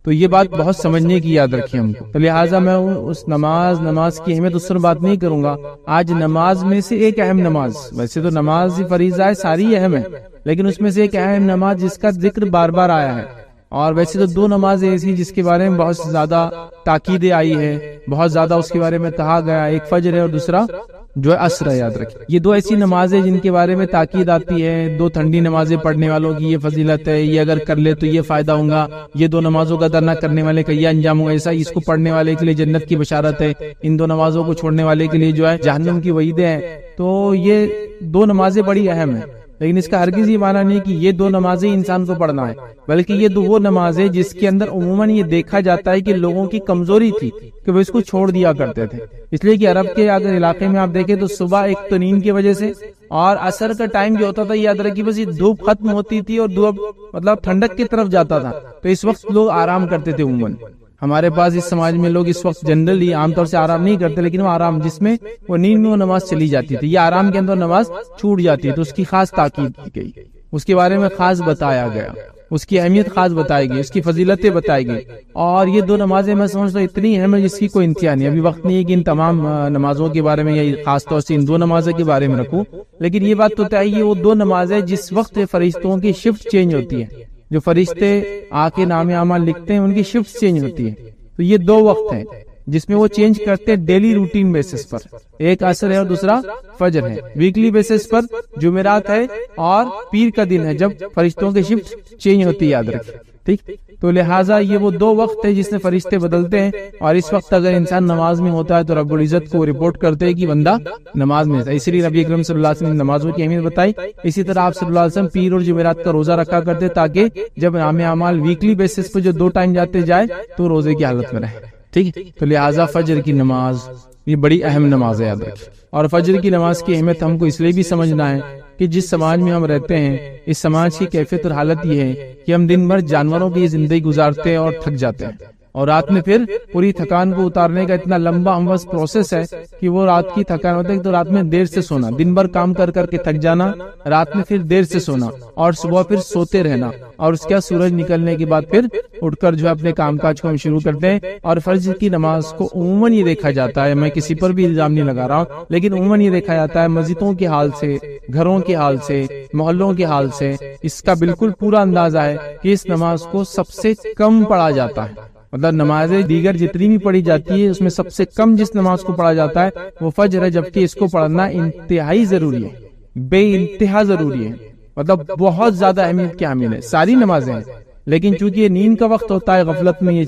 تو یہ بات بہت سمجھنے کی یاد رکھیں ہم کو. تو لہٰذا میں اس نماز کی اہمیت اس پر بات نہیں کروں گا. آج نماز میں سے ایک اہم نماز، ویسے تو نماز فریضہ ہے، ساری اہم ہے، لیکن اس میں سے ایک اہم نماز جس کا ذکر بار بار آیا ہے، اور ویسے تو دو نمازیں ایسی جس کے بارے میں بہت زیادہ تاکیدیں آئی ہے، بہت زیادہ اس کے بارے میں کہا گیا، ایک فجر ہے اور دوسرا جو ہے عصر ہے. یاد رکھیں یہ دو ایسی نمازیں جن کے بارے میں تاکید آتی ہے. دو ٹھنڈی نمازیں پڑھنے والوں کی یہ فضیلت ہے، یہ اگر کر لے تو یہ فائدہ ہوگا، یہ دو نمازوں کا ادا نہ کرنے والے کا یہ انجام ہوگا، ایسا اس کو پڑھنے والے کے لیے جنت کی بشارت ہے، ان دو نمازوں کو چھوڑنے والے کے لیے جو ہے جہنم کی وعیدیں ہیں. تو یہ دو نمازیں بڑی اہم ہیں، لیکن اس کا ہرگز یہ معنی نہیں کہ یہ دو نمازیں انسان کو پڑھنا ہے، بلکہ یہ وہ نمازیں جس کے اندر عموماً یہ دیکھا جاتا ہے کہ لوگوں کی کمزوری تھی کہ وہ اس کو چھوڑ دیا کرتے تھے. اس لیے کہ عرب کے اگر علاقے میں آپ دیکھیں تو صبح ایک تو نیند کی وجہ سے، اور عصر کا ٹائم جو ہوتا تھا یاد رکھیے بس یہ دھوپ ختم ہوتی تھی اور دھوپ مطلب ٹھنڈک کی طرف جاتا تھا، تو اس وقت لوگ آرام کرتے تھے. عموماً ہمارے پاس اس سماج میں لوگ اس وقت جنرلی عام طور سے آرام نہیں کرتے، لیکن وہ آرام جس میں وہ نیند میں وہ نماز چلی جاتی تھی، یہ آرام کے اندر نماز چھوٹ جاتی ہے. تو اس کی خاص تاکید کی گئی، اس کے بارے میں خاص بتایا گیا، اس کی اہمیت خاص بتائی گئی، اس کی فضیلتیں بتائی گئی. اور یہ دو نمازیں میں سمجھتا ہوں اتنی اہم ہے جس کی کوئی انتہا نہیں. ابھی وقت نہیں ہے کہ ان تمام نمازوں کے بارے میں یا خاص طور سے ان دو نمازوں کے بارے میں رکھوں، لیکن یہ بات تو طے ہے وہ دو نمازیں جس وقت فرشتوں کی شفٹ چینج ہوتی ہے، جو فرشتے آ کے نام اعمال لکھتے ہیں ان کی شفٹ چینج ہوتی ہے. تو یہ دو وقت ہیں جس میں وہ چینج کرتے ہیں ڈیلی روٹین بیسس پر. ایک عصر ہے اور دوسرا فجر ہے. ویکلی بیسس پر جمعرات ہے اور پیر کا دن ہے جب فرشتوں کی شفٹ چینج ہوتی ہے. یاد رکھیں ٹھیک. تو لہٰذا یہ وہ دو وقت ہے جس میں فرشتے بدلتے ہیں، اور اس وقت اگر انسان نماز میں ہوتا ہے تو رب العزت کو رپورٹ کرتے ہیں کہ بندہ نماز میں ہے. اسی لیے نبی اکرم صلی اللہ علیہ وسلم نے نمازوں کی اہمیت بتائی. اسی طرح آپ صلی اللہ علیہ وسلم پیر اور جمعرات کا روزہ رکھا کرتے تاکہ جب نام اعمال ویکلی بیسس پر جو دو ٹائم جاتے جائے تو روزے کی حالت میں رہے. ٹھیک ہے. تو لہٰذا فجر کی نماز یہ بڑی اہم نماز ہے. یاد رکھیں. اور فجر کی نماز کی اہمیت ہم کو اس لیے بھی سمجھنا ہے کہ جس سماج میں ہم رہتے ہیں اس سماج کی کیفیت اور حالت یہ ہے کہ ہم دن بھر جانوروں کی زندگی گزارتے ہیں اور تھک جاتے ہیں، اور رات میں پھر پوری تھکان کو اتارنے کا اتنا لمبا ہموار پروسیس ہے کہ وہ رات کی تھکان ہوتا ہے. تو رات میں دیر سے سونا، دن بھر کام کر کے تھک جانا، رات میں پھر دیر سے سونا اور صبح پھر سوتے رہنا، اور اس کے بعد سورج نکلنے کے بعد پھر اٹھ کر جو ہے اپنے کام کاج کو ہم شروع کرتے ہیں. اور فجر کی نماز کو عموماً یہ دیکھا جاتا ہے، میں کسی پر بھی الزام نہیں لگا رہا ہوں، لیکن عموماً یہ دیکھا جاتا ہے مسجدوں کے حال سے، گھروں کے حال سے، محلوں کے حال سے اس کا بالکل پورا اندازہ ہے کہ اس نماز کو سب سے کم پڑھا جاتا ہے. مطلب نمازیں دیگر جتنی بھی پڑھی جاتی ہے اس میں سب سے کم جس نماز کو پڑھا جاتا ہے وہ فجر ہے، جبکہ اس کو پڑھنا انتہائی ضروری ہے، بے انتہا ضروری ہے. مطلب بہت زیادہ اہمیت کی حامل ہے. ساری نمازیں ہیں، لیکن چونکہ یہ نیند کا وقت ہوتا ہے، غفلت میں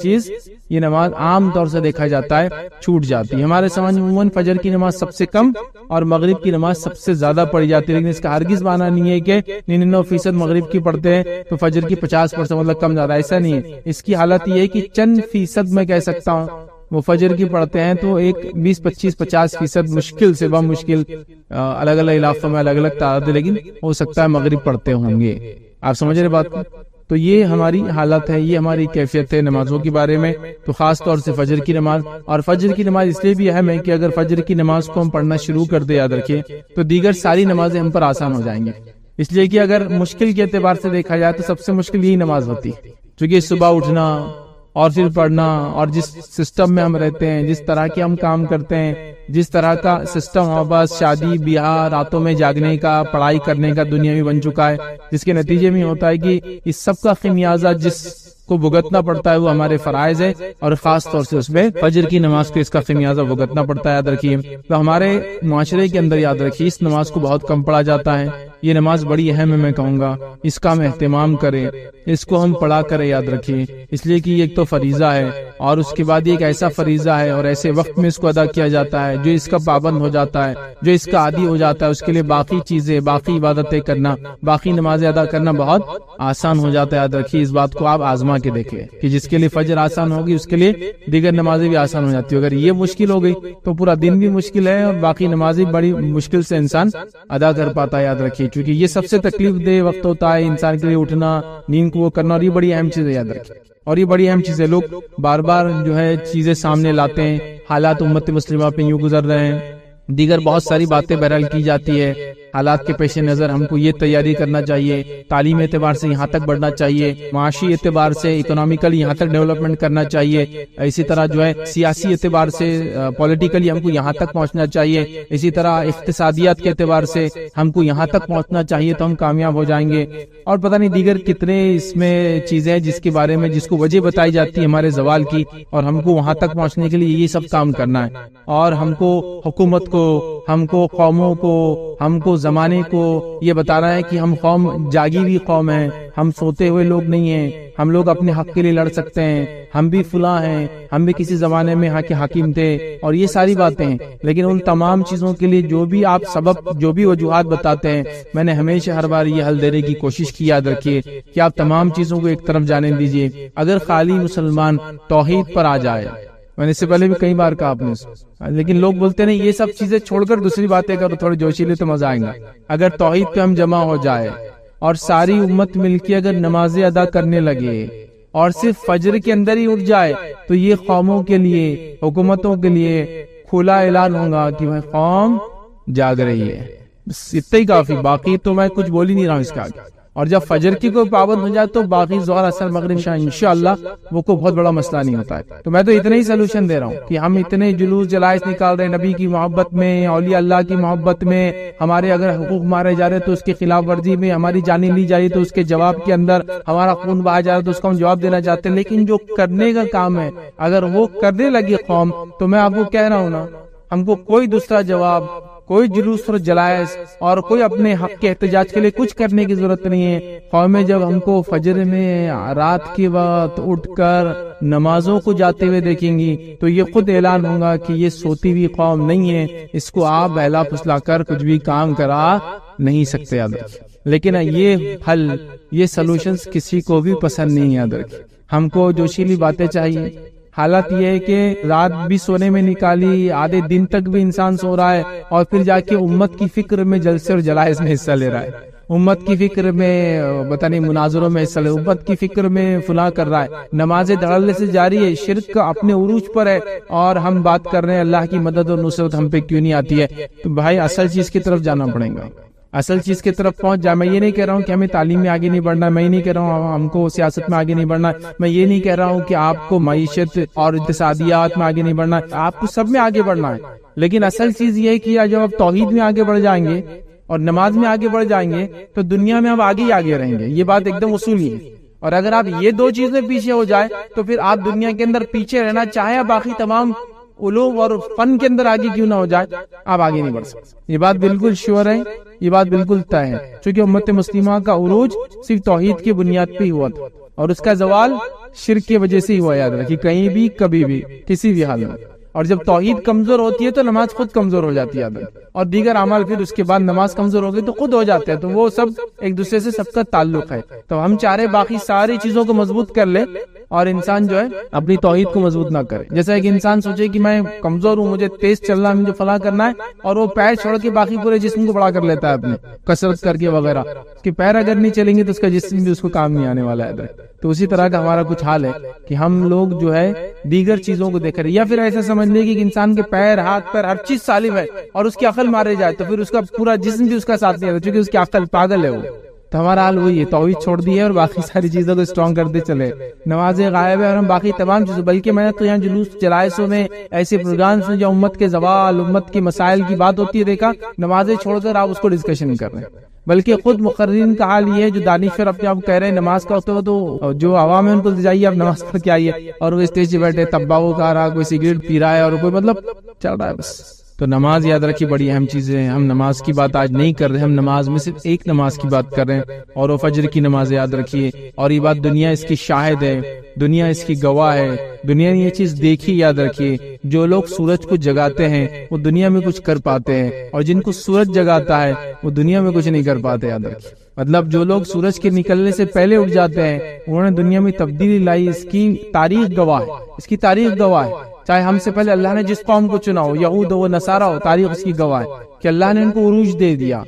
یہ نماز عام طور سے دیکھا جاتا ہے چھوٹ جاتی ہے. ہمارے سمجھ میں عموماً فجر کی نماز سب سے کم اور مغرب کی نماز سب سے زیادہ پڑھی جاتی ہے، لیکن اس کا ہرگز معنی نہیں ہے کہ 99% مغرب کی پڑھتے ہیں تو فجر کی 50% مطلب کم زیادہ، ایسا نہیں ہے. اس کی حالت یہ ہے کہ چند فیصد میں کہہ سکتا ہوں وہ فجر کی پڑھتے ہیں تو ایک 20-25-50% مشکل سے بہت مشکل الگ الگ علاقوں میں الگ الگ تعداد، لیکن ہو سکتا ہے مغرب پڑھتے ہوں گے. آپ سمجھ رہے بات کو؟ تو یہ ہماری حالت ہے، یہ ہماری کیفیت ہے نمازوں کے بارے میں. تو خاص طور سے فجر کی نماز، اور فجر کی نماز اس لیے بھی اہم ہے کہ اگر فجر کی نماز کو ہم پڑھنا شروع کر دیں، یاد رکھیں، تو دیگر ساری نمازیں ہم پر آسان ہو جائیں گی. اس لیے کہ اگر مشکل کے اعتبار سے دیکھا جائے تو سب سے مشکل یہی نماز ہوتی ہے، کیونکہ صبح اٹھنا اور پھر پڑھنا، اور جس سسٹم میں ہم رہتے ہیں، جس طرح کے ہم کام کرتے ہیں، جس طرح کا سسٹم ہمارے پاس شادی بیاہ، راتوں میں جاگنے کا، پڑھائی کرنے کا دنیا میں بن چکا ہے، جس کے نتیجے میں ہوتا ہے کہ اس سب کا خمیازہ جس کو بھگتنا پڑتا ہے وہ ہمارے فرائض ہے، اور خاص طور سے اس میں فجر کی نماز کو اس کا خمیازہ بھگتنا پڑتا ہے. یاد رکھیے. تو ہمارے معاشرے کے اندر یاد رکھیے اس نماز کو بہت کم پڑھا جاتا ہے. یہ نماز بڑی اہم ہے، میں کہوں گا اس کا ہم اہتمام کریں، اس کو ہم پڑھا کریں. یاد رکھیے اس لیے کہ یہ ایک تو فریضہ ہے، اور اس کے بعد ایک ایسا فریضہ ہے اور ایسے وقت میں اس کو ادا کیا جاتا ہے، جو اس کا پابند ہو جاتا ہے، جو اس کا عادی ہو جاتا ہے، اس کے لیے باقی چیزیں، باقی عبادتیں کرنا، باقی نمازیں ادا کرنا بہت آسان ہو جاتا ہے. یاد رکھیے اس بات کو آپ آزما کے دیکھیں کہ جس کے لیے فجر آسان ہوگی اس کے لیے دیگر نمازیں بھی آسان ہو جاتی ہے. اگر یہ مشکل ہو گئی تو پورا دن بھی مشکل ہے، اور باقی نمازیں بڑی مشکل سے انسان ادا کر پاتا ہے. یاد رکھیے کیونکہ یہ سب سے تکلیف دہ وقت ہوتا ہے انسان کے لیے، اٹھنا، نیند کو وہ کرنا، اور یہ بڑی اہم چیز ہے. یاد رکھیے اور یہ بڑی اہم چیز ہے. لوگ بار بار جو ہے چیزیں سامنے لاتے ہیں، حالات امت مسلمہ پہ یوں گزر رہے ہیں، دیگر بہت ساری باتیں بہرحال کی جاتی ہے، حالات کے پیش نظر ہم کو یہ تیاری کرنا چاہیے، تعلیم اعتبار سے یہاں تک بڑھنا چاہیے، معاشی اعتبار سے اکنامیکلی یہاں تک ڈیولپمنٹ کرنا چاہیے، اسی طرح جو ہے سیاسی اعتبار سے پولیٹیکلی ہم کو یہاں تک پہنچنا چاہیے، اسی طرح اقتصادیات کے اعتبار سے ہم کو یہاں تک پہنچنا چاہیے تو ہم کامیاب ہو جائیں گے، اور پتہ نہیں دیگر کتنے اس میں چیزیں ہیں جس کے بارے میں جس کو وجہ بتائی جاتی ہے ہمارے زوال کی، اور ہم کو وہاں تک پہنچنے کے لیے یہ سب کام کرنا ہے، اور ہم کو حکومت کو، ہم کو قوموں کو، ہم کو زمانے کو یہ بتانا ہے کہ ہم قوم جاگی ہوئی قوم ہیں، ہم سوتے ہوئے لوگ نہیں ہیں، ہم لوگ اپنے حق کے لیے لڑ سکتے ہیں، ہم بھی فلاں ہیں، ہم بھی کسی زمانے میں یہاں کے حاکم تھے، اور یہ ساری باتیں ہیں۔ لیکن ان تمام چیزوں کے لیے جو بھی آپ سبب، جو بھی وجوہات بتاتے ہیں، میں نے ہمیشہ ہر بار یہ حل دینے کی کوشش کی، یاد رکھیے کہ آپ تمام چیزوں کو ایک طرف جانے دیجیے۔ اگر خالی مسلمان توحید پر آ جائے، میں نے اس سے پہلے بھی کئی بار کہا آپ نے، لیکن لوگ بولتے نہیں یہ سب چیزیں چھوڑ کر دوسری باتیں کرو، تھوڑے جوشیلے تو مزہ آئے گا۔ اگر توحید پہ ہم جمع ہو جائے اور ساری امت مل کے اگر نمازیں ادا کرنے لگے اور صرف فجر کے اندر ہی اٹھ جائے، تو یہ قوموں کے لیے، حکومتوں کے لیے کھلا اعلان ہوگا کہ بھائی قوم جاگ رہی ہے، بس اتنا ہی کافی، باقی تو میں کچھ بول ہی نہیں رہا ہوں اس کا آگے۔ اور جب فجر کی کوئی پابند ہو جائے تو باقی ظہر اثر مغرب عشاء انشاءاللہ وہ کوئی بہت بڑا مسئلہ نہیں ہوتا ہے۔ تو میں تو اتنا ہی سلوشن دے رہا ہوں کہ ہم اتنے جلوس جلائس نکال رہے ہیں نبی کی محبت میں، اولیاء اللہ کی محبت میں، ہمارے اگر حقوق مارے جا رہے تو اس کی خلاف ورزی میں، ہماری جانیں لی جا رہی تو اس کے جواب کے اندر ہمارا خون بہایا جا رہا تو اس کا ہم جواب دینا چاہتے ہیں، لیکن جو کرنے کا کام ہے اگر وہ کرنے لگی قوم، تو میں آپ کو کہہ رہا ہوں نا، ہم کو کوئی دوسرا جواب، کوئی جلوس اور جلائس اور کوئی اپنے حق کے احتجاج کے لیے کچھ کرنے کی ضرورت نہیں ہے۔ قومیں جب ہم کو فجر میں رات کے وقت اٹھ کر نمازوں کو جاتے ہوئے دیکھیں گی تو یہ خود اعلان ہوگا کہ یہ سوتی ہوئی قوم نہیں ہے، اس کو آپ بہلا پھسلا کر کچھ بھی کام کرا نہیں سکتے، یاد رکھیں۔ لیکن یہ حل، یہ سلوشنز کسی کو بھی پسند نہیں، یاد رکھیں۔ ہم کو جوشیلی باتیں چاہیے۔ حالت یہ ہے کہ رات بھی سونے میں نکالی، آدھے دن تک بھی انسان سو رہا ہے، اور پھر جا کے امت کی فکر میں جلسے اور جلائس میں حصہ لے رہا ہے، امت کی فکر میں پتہ نہیں مناظروں میں حصہ لے، امت کی فکر میں فلاں کر رہا ہے، نمازیں دھڑلے سے جاری ہے، شرک اپنے عروج پر ہے، اور ہم بات کر رہے ہیں اللہ کی مدد اور نصرت ہم پہ کیوں نہیں آتی ہے۔ تو بھائی اصل چیز کی طرف جانا پڑے گا، اصل چیز کی طرف پہنچ جائے۔ میں یہ نہیں کہہ رہا ہوں کہ ہمیں تعلیم میں آگے نہیں بڑھنا ہے، میں یہ نہیں کہہ رہا ہوں ہم کو سیاست میں آگے نہیں بڑھنا ہے، میں یہ نہیں کہہ رہا ہوں کہ آپ کو معیشت اور اقتصادیات میں آگے نہیں بڑھنا ہے، آپ کو سب میں آگے بڑھنا ہے۔ لیکن اصل چیز یہ ہے کہ جب آپ توحید میں آگے بڑھ جائیں گے اور نماز میں آگے بڑھ جائیں گے تو دنیا میں آپ آگے ہی آگے رہیں گے، یہ بات ایک دم اصولی ہے۔ اور اگر آپ یہ دو چیزیں پیچھے ہو جائے تو پھر آپ دنیا کے اندر پیچھے رہنا چاہے باقی تمام علوم اور فن کے اندر آگے کیوں نہ ہو جائے، آپ آگے نہیں بڑھ سکتے۔ یہ بات بالکل شیور ہے، یہ بات بالکل طے ہے، چونکہ امت مسلمہ کا عروج صرف توحید کی بنیاد پہ ہی ہوا تھا، اور اس کا زوال شرک کی وجہ سے ہی ہوا، یاد رکھیے، کہیں بھی کبھی بھی کسی بھی حال میں۔ اور جب توحید کمزور ہوتی ہے تو نماز خود کمزور ہو جاتی ہے، یاد رکھیے، اور دیگر اعمال پھر اس کے بعد نماز کمزور ہو گئی تو خود ہو جاتے ہیں، تو وہ سب ایک دوسرے سے سب کا تعلق ہے۔ تو ہم چاہ رہے باقی ساری چیزوں کو مضبوط کر لے اور انسان جو ہے اپنی توحید کو مضبوط نہ کرے۔ جیسا ایک انسان سوچے کہ میں کمزور ہوں، مجھے تیز چلنا ہے، مجھے فلاں کرنا ہے، اور وہ پیر چھوڑ کے باقی پورے جسم کو بڑا کر لیتا ہے اپنے کسرت کر کے وغیرہ، کہ پیر اگر نہیں چلیں گے تو اس کا جسم بھی اس کو کام نہیں آنے والا ہے۔ تو اسی طرح کا ہمارا کچھ حال ہے کہ ہم لوگ جو ہے دیگر چیزوں کو دیکھ رہے ہیں، یا پھر ایسا سمجھ لیں کہ انسان کے پیر، ہاتھ، پیر ہر چیز سالم ہے اور اس کی عقل مارے جائے تو پھر اس کا پورا جسم بھی اس کا ساتھ نہیں ہے، چونکہ اس کی عقل پاگل ہے وہ۔ تو ہمارا حال وہی ہے، توحید چھوڑ دی ہے اور باقی ساری چیزوں کو اسٹرانگ کرتے چلے، نمازیں غائب ہے اور ہم باقی تمام چیزوں، بلکہ میں نے تو یہاں جلوس جلائسوں میں ایسے پروگرامز میں جو امت کے زوال، امت کے مسائل کی بات ہوتی ہے دیکھا، نمازیں چھوڑ کر آپ اس کو ڈسکشن کر رہے ہیں۔ بلکہ خود مقررین کا حال یہ ہے جو دانشور اپنے آپ کہہ رہے ہیں نماز کا وقت ہو تو جو عوام ہے ان کو جائیے آپ نماز پڑھ کے آئیے، اور وہ اسٹیج پہ بیٹھے تمباکو کھا رہا، کوئی سگریٹ پی رہا ہے، اور کوئی مطلب چل رہا ہے بس۔ تو نماز یاد رکھیے بڑی اہم چیز ہے، ہم نماز کی بات آج نہیں کر رہے، ہم نماز میں صرف ایک نماز کی بات کر رہے ہیں، اور وہ فجر کی نماز یاد رکھیے، اور یہ بات دنیا اس کی شاہد ہے، دنیا اس کی گواہ ہے، دنیا نے یہ چیز دیکھی، یاد رکھیے، جو لوگ سورج کو جگاتے ہیں وہ دنیا میں کچھ کر پاتے ہیں، اور جن کو سورج جگاتا ہے وہ دنیا میں کچھ نہیں کر پاتے، یاد رکھیے۔ مطلب جو لوگ سورج کے نکلنے سے پہلے اٹھ جاتے ہیں انہوں نے دنیا میں تبدیلی لائی، اس کی تاریخ گواہ ہے، اس کی تاریخ گواہ ہے۔ چاہے ہم سے پہلے اللہ نے جس قوم کو چنا ہو، یہود ہو نصارہ ہو، تاریخ اس کی گواہ ہے کہ اللہ نے ان کو عروج دے دیا،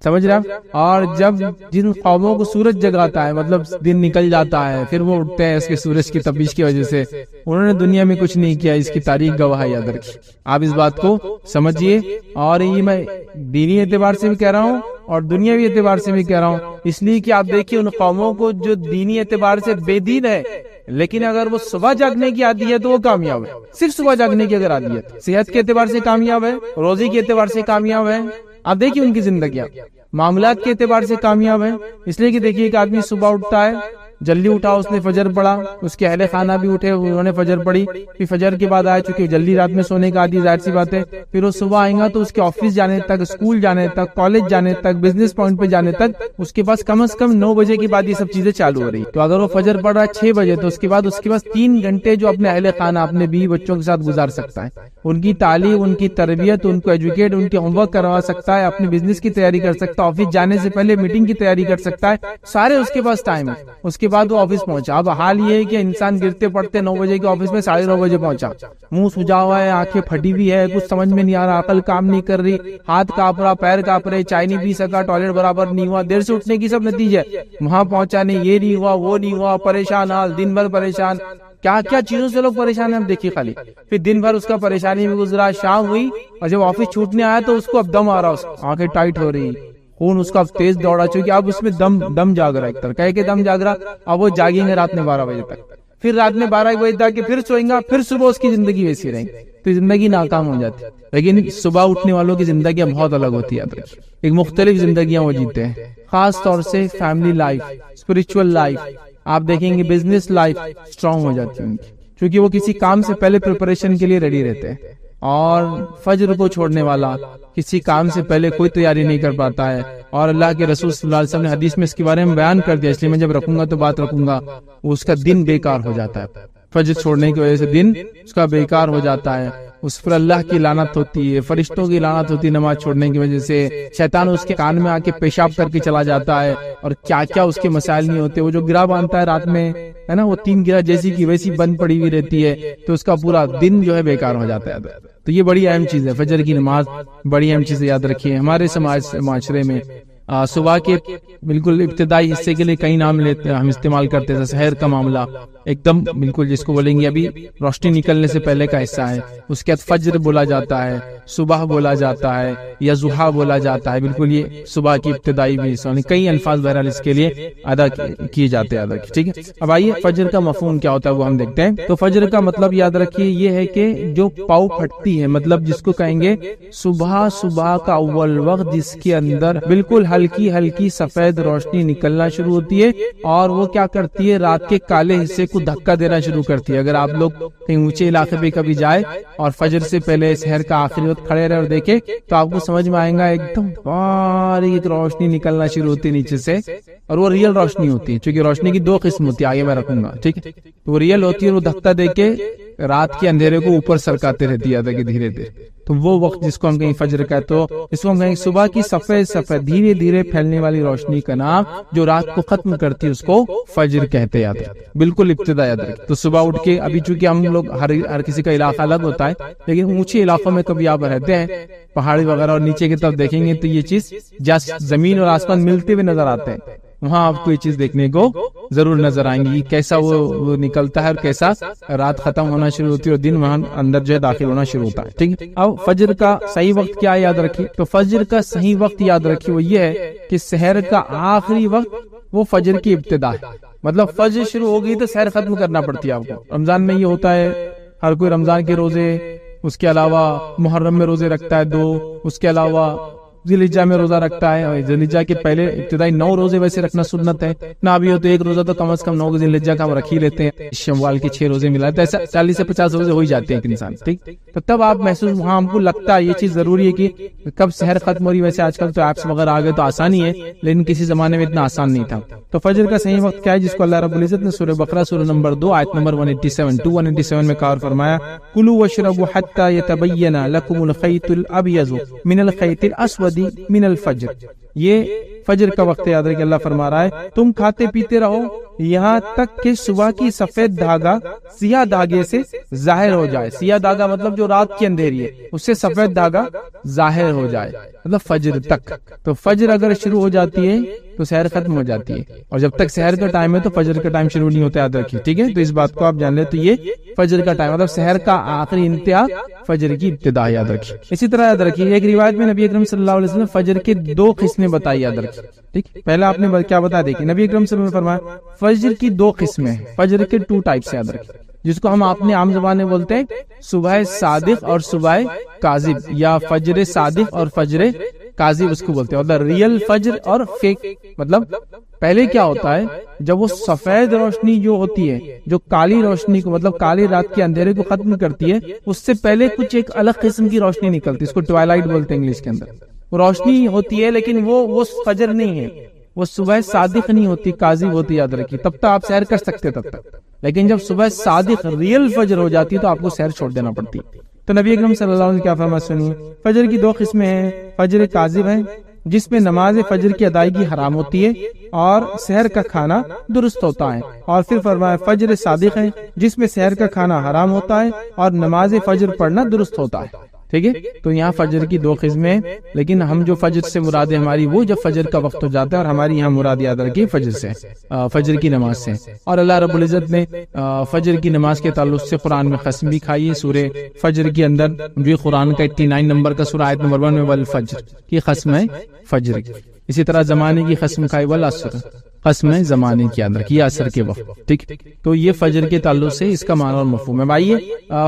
سمجھ رہے ہیں؟ اور جب جن قوموں کو سورج جگاتا ہے، مطلب دن نکل جاتا ہے، پھر وہ اٹھتے ہیں اس کے سورج کی تپش کی وجہ سے، انہوں نے دنیا میں کچھ نہیں کیا، اس کی تاریخ گواہ ہے، یاد رکھیے۔ آپ اس بات کو سمجھیے، اور یہ میں دینی اعتبار سے بھی کہہ رہا ہوں اور دنیاوی اعتبار سے بھی کہہ رہا ہوں، اس لیے کہ آپ دیکھیے ان قوموں کو جو دینی اعتبار سے بے دین ہے، لیکن اگر وہ صبح جاگنے کی عادی ہے تو وہ کامیاب ہے. صرف صبح جاگنے کی اگر عادی ہے، صحت کے اعتبار سے کامیاب ہے، روزی کے اعتبار سے کامیاب ہے. آپ دیکھیے ان کی زندگیاں معاملات کے اعتبار سے کامیاب ہے. اس لیے کہ دیکھیے ایک آدمی صبح اٹھتا ہے، جلدی اٹھا، اس نے فجر پڑھا، اس کے اہل خانہ بھی اٹھے، انہوں نے فجر پڑھی، پھر فجر کے بعد آئے، چونکہ جلدی رات میں سونے کا عادی، ظاہر سی بات ہے، پھر وہ صبح آئیں گا تو اس کے آفس جانے تک، اسکول جانے تک، کالج جانے تک، بزنس پوائنٹ پہ جانے تک اس کے پاس کم از کم 9 بجے کے بعد یہ سب چیزیں چالو ہو رہی. تو اگر وہ فجر پڑھ رہا ہے 6 بجے تو اس کے پاس 3 گھنٹے جو اپنے اہل خانہ، اپنے بیوی بچوں کے ساتھ گزار سکتا ہے، ان کی تعلیم، ان کی تربیت، ان کو ایجوکیٹ، ان کے ہوم ورک کروا سکتا ہے، اپنے بزنس کی تیاری کر سکتا ہے، آفس جانے سے پہلے میٹنگ کی تیاری کر سکتا ہے، سارے اس کے پاس ٹائم ہے. اس کے بعد وہ آفس پہنچا. اب حال یہ ہے کہ انسان گرتے پڑتے 9 بجے کے آفس میں 9:30 بجے پہنچا، منہ سجا ہوا ہے، آنکھیں پھٹی ہوئی ہے، کچھ سمجھ میں نہیں آ رہا، عقل کام نہیں کر رہی، ہاتھ کانپ رہا، پیر کانپ رہے، چائے نہیں پی سکا، ٹوائلٹ برابر نہیں ہوا، دیر سے اٹھنے کی سب نتیجہ ہے. وہاں پہنچا نہیں، یہ نہیں ہوا، وہ نہیں ہوا، پریشان حال، دن بھر پریشان، کیا کیا چیزوں سے لوگ پریشان ہیں ہم دیکھیے خالی. پھر دن بھر اس کا پریشانی میں گزرا، شام ہوئی اور جب آفس چھوٹنے آیا تو اس کو اب دم آ رہا، آنکھیں ٹائٹ ہو رہی، خون اس کا تیز دوڑا، چونکہ اب اس میں دم جاگ رہا، ایک طرح کہہ کے دم جاگ رہا. اب وہ جاگیں گے رات میں 12 بجے تک، پھر رات میں 12 بجے تک پھر سوئیں گا، پھر صبح اس کی زندگی ویسی رہے گی، تو زندگی ناکام ہو جاتی. لیکن صبح اٹھنے والوں کی زندگیاں بہت الگ ہوتی ہے، ایک مختلف زندگیاں وہ جیتے ہیں. خاص طور سے فیملی لائف، اسپرچول لائف، آپ دیکھیں گے بزنس لائف اسٹرانگ ہو جاتی ہے ان کی، کیونکہ وہ کسی کام سے پہلے پریپریشن کے لیے ریڈی رہتے ہیں. اور فجر کو چھوڑنے والا کسی کام سے پہلے کوئی تیاری نہیں کر پاتا ہے. اور اللہ کے رسول صلی اللہ علیہ وسلم نے حدیث میں اس کے بارے میں بیان کر دیا، اس لیے میں جب رکھوں گا تو بات رکھوں گا، اس کا دن بیکار ہو جاتا ہے. فجر چھوڑنے کی وجہ سے دن اس کا بیکار ہو جاتا ہے، اس پر اللہ کی لعنت ہوتی ہے، فرشتوں کی لعنت ہوتی ہے نماز چھوڑنے کی وجہ سے. شیطان اس کے کان میں آ کے پیشاب کر کے چلا جاتا ہے، اور کیا کیا اس کے مسائل نہیں ہوتے. وہ جو گرہ باندھتا ہے رات میں ہے نا، وہ 3 گرہ جیسی کی ویسی بند پڑی ہوئی رہتی ہے، تو اس کا پورا دن جو ہے بیکار ہو جاتا ہے. تو یہ بڑی اہم چیز ہے، فجر کی نماز بڑی اہم چیز ہے، یاد رکھیے. ہمارے معاشرے میں صبح کے بالکل ابتدائی حصے کے لیے کئی نام لیتے ہیں، ہم استعمال کرتے ہیں. سحر کا معاملہ ایک دم بالکل جس کو بولیں گے ابھی روشنی نکلنے سے پہلے کا حصہ ہے. اس کے بعد فجر بولا جاتا ہے، صبح بولا جاتا ہے، یا ضحیٰ بولا جاتا ہے. بالکل یہ صبح کی ابتدائی بھی حصہ، کئی الفاظ بہرحال اس کے لیے ادا کیے جاتے ہیں. ٹھیک ہے، اب آئیے فجر کا مفہوم کیا ہوتا ہے وہ ہم دیکھتے ہیں. تو فجر کا مطلب یاد رکھیے یہ ہے کہ جو پاؤ پھٹتی ہے، مطلب جس کو کہیں گے صبح کا اول وقت جس کے اندر بالکل ہلکی ہلکی سفید روشنی نکلنا شروع ہوتی ہے، اور وہ کیا کرتی ہے، رات کے کالے حصے کو دھکا دینا شروع کرتی ہے. اگر آپ لوگ کہیں اونچے علاقے پہ کبھی جائے اور فجر سے پہلے شہر کا آخری وقت کھڑے رہے اور دیکھے تو آپ کو سمجھ میں آئے گا ایک دم باریک روشنی نکلنا شروع ہوتی ہے نیچے سے، اور وہ ریئل روشنی ہوتی ہے. چونکہ روشنی کی 2 قسم ہوتی ہے، آگے میں رکھوں گا، ٹھیک ہے. وہ ریئل ہوتی ہے، وہ دھکا دے کے رات کے اندھیرے کو اوپر سرکاتے رہتی ہے دھیرے دھیرے. تو وہ وقت جس کو ہم کہیں فجر کا ہے، تو اس کو ہم کہیں صبح کی سفید دھیرے دھیرے پھیلنے والی روشنی کا نام جو رات کو ختم کرتی ہے اس کو فجر کہتے. یاد رکھیں، بالکل ابتدا یاد رکھیں. تو صبح اٹھ کے ابھی چونکہ ہم لوگ ہر کسی کا علاقہ الگ ہوتا ہے، لیکن اونچے علاقوں میں کبھی آپ رہتے ہیں پہاڑی وغیرہ اور نیچے کی طرف دیکھیں گے تو یہ چیز زمین اور آسمان ملتے ہوئے نظر آتے ہیں. وہاں آپ کو یہ چیز دیکھنے کو ضرور نظر آئیں گی، کیسا وہ نکلتا ہے اور کیسا رات ختم ہونا شروع ہوتی ہے اور دن وہاں اندر جو ہے داخل ہونا شروع ہوتا ہے. ٹھیک ہے، اب فجر کا صحیح وقت کیا ہے یاد رکھیے. تو فجر کا صحیح وقت یاد رکھیے وہ یہ ہے کہ سحر کا آخری وقت وہ فجر کی ابتدا ہے. مطلب فجر شروع ہو گئی تو سحر ختم کرنا پڑتی ہے آپ کو. رمضان میں یہ ہوتا ہے، ہر کوئی رمضان کے روزے، اس کے علاوہ محرم میں روزے رکھتا ہے 2، اس کے علاوہ ذی الحجہ میں روزہ رکھتا ہے. ذی الحجہ کے پہلے ابتدائی 9 روزے ویسے رکھنا سنت ہے، نہ بھی ہو تو 1 روزہ تو کم از کم 9 ذی الحجہ کا ہم رکھ ہی لیتے ہیں. شوال کے 6 روزے ملا تو ایسا 40 سے 50 روزے ہو ہی جاتے ہیں ایک انسان. ٹھیک، تو تب آپ محسوس، وہاں ہم کو لگتا ہے یہ چیز ضروری ہے کہ کب سحر ختم ہو رہی. ویسے آج کل تو ایپس وغیرہ آ گئے تو آسانی ہے، لیکن کسی زمانے میں اتنا آسان نہیں تھا. تو فجر کا صحیح وقت کیا ہے جس کو اللہ رب العزت نے سورہ بقرہ سورہ نمبر 2 آیت نمبر 187 میں کہا اور فرمایا کلوا واشربوا حتى يتبين لكم الخيط الابيض من الخيط الاسود من الفجر. یہ فجر کا وقت یاد رکھیں. اللہ فرما رہا ہے تم کھاتے پیتے رہو یہاں تک کہ صبح کی سفید دھاگا سیاہ دھاگے سے ظاہر ہو جائے. سیاہ دھاگا مطلب جو رات کی اندھیری ہے اس سے سفید دھاگا ظاہر ہو جائے مطلب فجر تک. تو فجر اگر شروع ہو جاتی ہے تو سحر ختم ہو جاتی ہے, اور جب تک سحر کا ٹائم ہے تو فجر کا ٹائم شروع نہیں ہوتا, یاد رکھیے, ٹھیک ہے. تو اس بات کو آپ جان لیں, تو یہ فجر کا ٹائم مطلب سحر کا آخری انتہا فجر کی ابتدا, یاد رکھیے. اسی طرح یاد رکھیے ایک روایت میں نبی اکرم صلی اللہ علیہ وسلم فجر کے 2 قسمیں بتائی, یاد رکھیے, ٹھیک. پہلا آپ نے کیا بتا دیکھیں, نبی اکرم صلی اللہ علیہ وسلم نے فرمایا فجر کی 2 قسمیں ہیں, فجر کے 2 ٹائپس, یاد رکھیے, جس کو ہم اپنے عام زبان میں بولتے ہیں صبح صادق اور صبح کاذب, یا فجر صادق اور فجر کاذب اس کو بولتے ہیں, مطلب ریئل فجر اور فیک. مطلب پہلے کیا ہوتا ہے, جب وہ سفید روشنی جو ہوتی ہے جو کالی روشنی کو مطلب کالی رات کے اندھیرے کو ختم کرتی ہے, اس سے پہلے کچھ ایک الگ قسم کی روشنی نکلتی ہے, اس کو ٹوائلائٹ بولتے ہیں انگلش کے اندر. وہ روشنی ہوتی ہے لیکن وہ فجر نہیں ہے, وہ صبح صادق نہیں ہوتی, کاذب ہوتی, یاد رکھیے. تب تک آپ سحر کر سکتے تب تک, لیکن جب صبح صادق ریئل فجر ہو جاتی ہے تو آپ کو سحر چھوڑ دینا پڑتی. تو نبی اکرم صلی اللہ علیہ وسلم کیا فرمایا سنیے, فجر کی 2 قسمیں ہیں, فجر کاذب ہے جس میں نماز فجر کی ادائیگی حرام ہوتی ہے اور سحر کا کھانا درست ہوتا ہے, اور پھر فرمایا فجر صادق ہے جس میں سحر کا کھانا حرام ہوتا ہے اور نماز فجر پڑھنا درست ہوتا ہے, ٹھیک ہے. تو یہاں فجر کی 2 قسمیں ہیں, لیکن ہم جو فجر سے مراد ہے ہماری وہ جب فجر کا وقت ہو جاتا ہے, اور ہماری یہاں مراد یاد رکھیے فجر سے, فجر کی نماز سے. اور اللہ رب العزت نے فجر کی نماز کے تعلق سے قرآن میں قسم بھی کھائی ہے. سورہ فجر کے اندر جو قرآن کا 89 نمبر کا سورہ آیت نمبر 1 میں والفجر کی قسم ہے فجر کی. اسی طرح زمانے کی قسم کھائی والعصر, قسم ہے زمانے کی, یاد رکھیے عصر کے وقت, ٹھیک. تو یہ فجر کے تعلق سے اس کا معنی اور مفہوم ہے. آئیے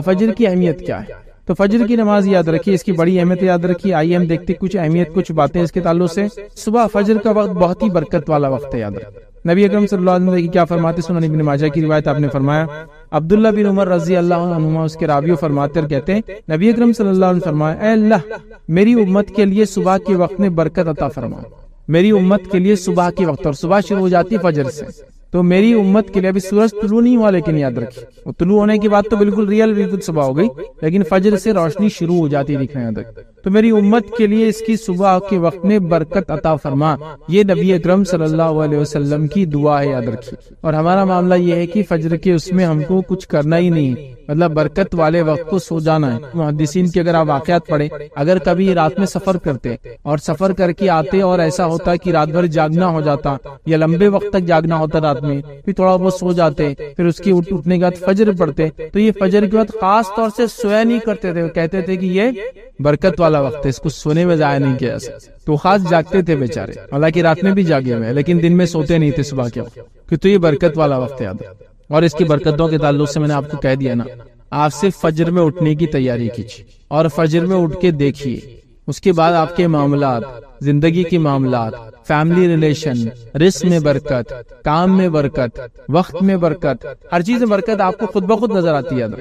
فجر کی اہمیت کیا ہے. تو فجر کی نماز یاد رکھیے, اس کی بڑی اہمیت یاد رکھیے. آئیے ہم دیکھتے کچھ اہمیت, کچھ باتیں اس کے تعلق سے. صبح فجر کا وقت بہت ہی برکت والا وقت ہے, یاد رکھیے. نبی اکرم صلی اللہ علیہ وسلم کیا فرماتے, سنن ابن ماجہ کی روایت آپ نے فرمایا, عبداللہ بن عمر رضی اللہ عنہما اس کے راوی فرماتے اور کہتے ہیں نبی اکرم صلی اللہ علیہ وسلم فرمایا, اے اللہ میری امت کے لیے صبح کے وقت میں برکت عطا فرما, میری امت کے لیے صبح کے وقت, اور صبح شروع ہو جاتی فجر سے. تو میری امت کے لیے ابھی سورج طلوع نہیں ہوا, لیکن یاد رکھیے وہ طلوع ہونے کے بعد تو بالکل بالکل صبح ہو گئی, لیکن فجر سے روشنی شروع ہو جاتی ہے, دکھنا یاد رکھیے. تو میری امت کے لیے اس کی صبح کے وقت میں برکت عطا فرما, یہ نبی اکرم صلی اللہ علیہ وسلم کی دعا ہے, یاد رکھیے. اور ہمارا معاملہ یہ ہے کہ فجر کے اس میں ہم کو کچھ کرنا ہی نہیں, مطلب برکت والے وقت کو سو جانا ہے. محدثین کے اگر آپ واقعات پڑھیں, اگر کبھی رات میں سفر کرتے اور سفر کر کے آتے اور ایسا ہوتا کہ رات بھر جاگنا ہو جاتا یا لمبے وقت تک جاگنا ہوتا رات میں, پھر تھوڑا بہت سو جاتے, پھر اس کی اٹھنے کے بعد فجر پڑھتے, تو یہ فجر کے بعد خاص طور سے سویا نہیں کرتے تھے, کہتے تھے کہ یہ برکت والا وقت ہے, اس کو سونے میں ضائع نہیں کیا جا سکتا. تو خاص جاگتے تھے بیچارے, حالانکہ رات میں بھی جاگے ہوئے لیکن دن میں سوتے نہیں تھے صبح کے وقت, کہ تو یہ برکت والا وقت ہے, یاد. اور اس کی برکتوں کے تعلق سے میں نے آپ کو کہہ دیا نا, آپ صرف فجر میں اٹھنے کی تیاری کیجیے اور فجر میں اٹھ کے دیکھیے, اس کے بعد آپ کے معاملات, زندگی کے معاملات, فیملی ریلیشن, رزق میں برکت, کام میں برکت, وقت میں برکت, ہر چیز میں برکت آپ کو خود بخود نظر آتی ہے, یاد.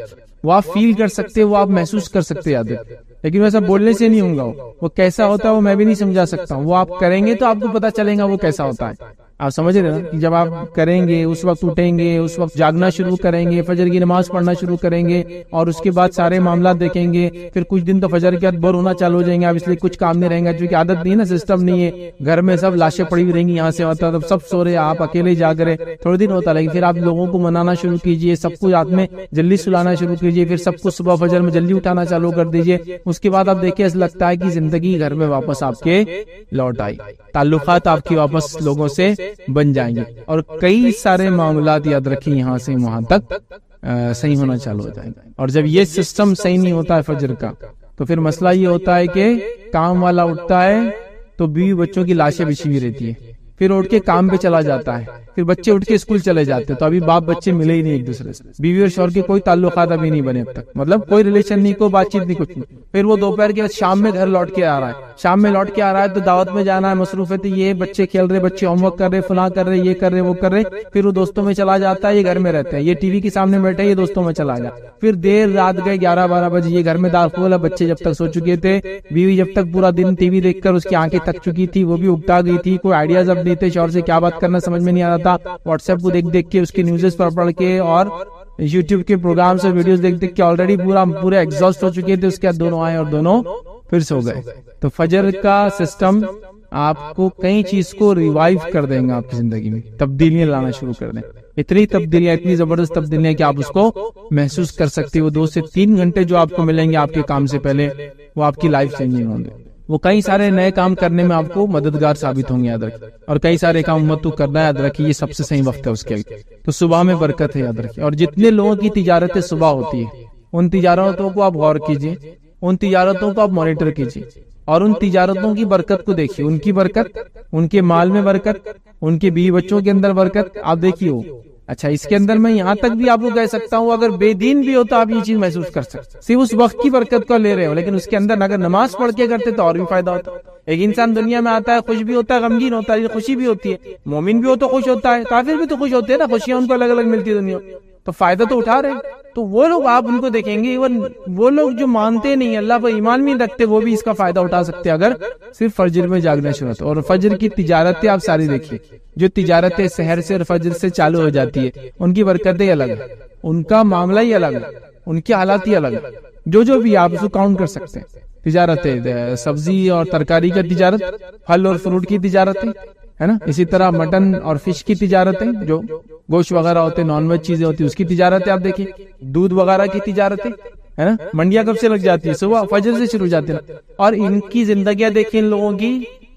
وہ آپ فیل کر سکتے, وہ آپ محسوس کر سکتے, یاد. لیکن ویسا بولنے سے نہیں ہوگا, وہ کیسا ہوتا ہے وہ میں بھی نہیں سمجھا سکتا ہوں, وہ آپ کریں گے تو آپ کو پتا چلے گا وہ کیسا ہوتا ہے. آپ سمجھ رہے نا, جب آپ کریں گے اس وقت اٹھیں گے, اس وقت جاگنا شروع کریں گے, فجر کی نماز پڑھنا شروع کریں گے, اور اس کے بعد سارے معاملات دیکھیں گے, پھر کچھ دن تو فجر کے بعد بور ہونا چالو ہو جائیں گے آپ, اس لیے کچھ کام نہیں رہیں گا, کیونکہ عادت نہیں ہے نا, سسٹم نہیں ہے, گھر میں سب لاشیں پڑی ہوئی رہیں گی, یہاں سے ہوتا تب سب سو رہے, آپ اکیلے جاگ رہے, تھوڑے دن ہوتا, لیکن پھر آپ لوگوں کو منانا شروع کیجئے, سب کو رات میں جلدی سلانا شروع کیجئے, پھر سب کو صبح فجر میں جلدی اٹھانا چالو کر دیجئے. اس کے بعد آپ دیکھیں ایسا لگتا ہے کہ زندگی گھر میں واپس آپ کے لوٹ آئی, تعلقات آپ کی واپس لوگوں سے بن جائیں گے, اور کئی سارے معاملات یاد رکھیں یہاں سے وہاں تک صحیح ہونا چالو ہو جائیں گے. اور جب یہ سسٹم صحیح نہیں ہوتا ہے فجر کا, تو پھر مسئلہ یہ ہوتا ہے کہ کام والا اٹھتا ہے تو بیوی بچوں کی لاشیں بچھی ہوئی رہتی ہے, پھر اٹھ کے کام پہ چلا جاتا ہے, پھر بچے اٹھ کے اسکول چلے جاتے, تو ابھی باپ بچے ملے ہی نہیں ایک دوسرے سے, بیوی اور شوہر کے کوئی تعلقات ابھی نہیں بنے اب تک, مطلب کوئی ریلیشن نہیں, کوئی بات چیت نہیں, کچھ نہیں. پھر وہ دوپہر کے بعد شام میں گھر لوٹ کے آ رہا ہے, شام میں لوٹ کے آ رہا ہے تو دعوت میں جانا ہے, مصروفیت یہ, بچے کھیل رہے, بچے ہوم ورک کر رہے, فلاں کر رہے, یہ کر رہے, وہ کر رہے, پھر وہ دوستوں میں چلا جاتا ہے, یہ گھر میں رہتے ہیں, یہ ٹی وی کے سامنے بیٹھے, یہ دوستوں میں چلا جا, پھر دیر رات گئے 11-12 بجے, یہ گھر میں داخل ہے, بچے جب تک سو چکے تھے, بیوی جب تک پورا دن ٹی وی دیکھ کر اس کی آنکھیں تک چکی تھی, وہ بھی اگتا گئی تھی, کوئی آئیڈیاز اب نہیں تھے, شوہر سے کیا بات کرنا سمجھ میں نہیں آ رہا تھا, واٹس ایپ کو دیکھ کے, اس کی نیوزز پڑھ کے, اور یوٹیوب کے پروگرام سے ویڈیوز دیکھ کے آلریڈی پورے ایگزاسٹ ہو چکے تھے. اس کے بعد دونوں آئے اور دونوں پھر سو گئے. تو فجر کا سسٹم آپ کو کئی چیز کو ریوائیو کر دیں گے، آپ کی زندگی میں تبدیلیاں لانا شروع کر دیں. اتنی تبدیلیاں، اتنی زبردست تبدیلیاں کہ آپ اس کو محسوس کر سکتے ہو. 2 سے 3 گھنٹے جو آپ کو ملیں گے آپ کے کام سے پہلے، وہ آپ کی لائف چینجنگ ہوں گے. وہ کئی سارے نئے کام کرنے میں آپ کو مددگار ثابت ہوں گے، یاد رکھیں. اور کئی سارے کام امت کو کرنا ہے، یاد رکھیں یہ سب سے صحیح وقت ہے اس کے. تو صبح میں برکت ہے، یاد رکھیں. اور جتنے لوگوں کی تجارتیں صبح ہوتی ہے، ان تجارتوں کو آپ غور کیجیے، ان تجارتوں کو آپ مانیٹر کیجیے، اور ان تجارتوں کی برکت کو دیکھیے. ان کی برکت، ان کے مال میں برکت، ان کے بیوی بچوں کے اندر برکت آپ دیکھیے ہو. اچھا، اس کے اندر میں یہاں تک بھی آپ کو کہہ سکتا ہوں، اگر بے دین بھی ہوتا آپ یہ چیز محسوس کر سکتے. صرف اس وقت کی برکت کو لے رہے ہو، لیکن اس کے اندر اگر نماز پڑھ کے کرتے تو اور بھی فائدہ ہوتا. ایک انسان دنیا میں آتا ہے، خوش بھی ہوتا ہے، غمگین ہوتا ہے. خوشی بھی ہوتی ہے، مومن بھی ہو تو خوش ہوتا ہے، کافر بھی تو خوش ہوتے ہیں نا. خوشیاں ان کو الگ الگ ملتی ہے دنیا، تو فائدہ تو اٹھا رہے ہیں. تو وہ لوگ آپ ان کو دیکھیں گے، وہ لوگ جو مانتے نہیں، اللہ پر ایمان نہیں رکھتے، وہ بھی اس کا فائدہ اٹھا سکتے اگر صرف فجر میں جاگنا شروع ہوتا. اور فجر کی تجارتیں آپ ساری دیکھیے، جو تجارتیں سحر سے اور فجر سے چالو ہو جاتی ہے، ان کی برکتیں الگ ہیں، ان کا معاملہ ہی الگ ہے، ان کے حالات ہی الگ ہے. جو بھی آپ اس کو کاؤنٹ کر سکتے ہیں. تجارتیں، سبزی اور ترکاری کا تجارت، پھل اور فروٹ کی تجارتیں ہے نا. اسی طرح مٹن اور فش کی تجارتیں، جو گوشت وغیرہ ہوتے، نان ویج چیزیں ہوتی، اس کی تجارتیں آپ دیکھیں. دودھ وغیرہ کی تجارتیں ہے نا. منڈیاں کب سے لگ جاتی ہے؟ صبح فجر سے شروع ہو جاتی ہے. اور ان کی زندگیاں دیکھیں، ان لوگوں کی،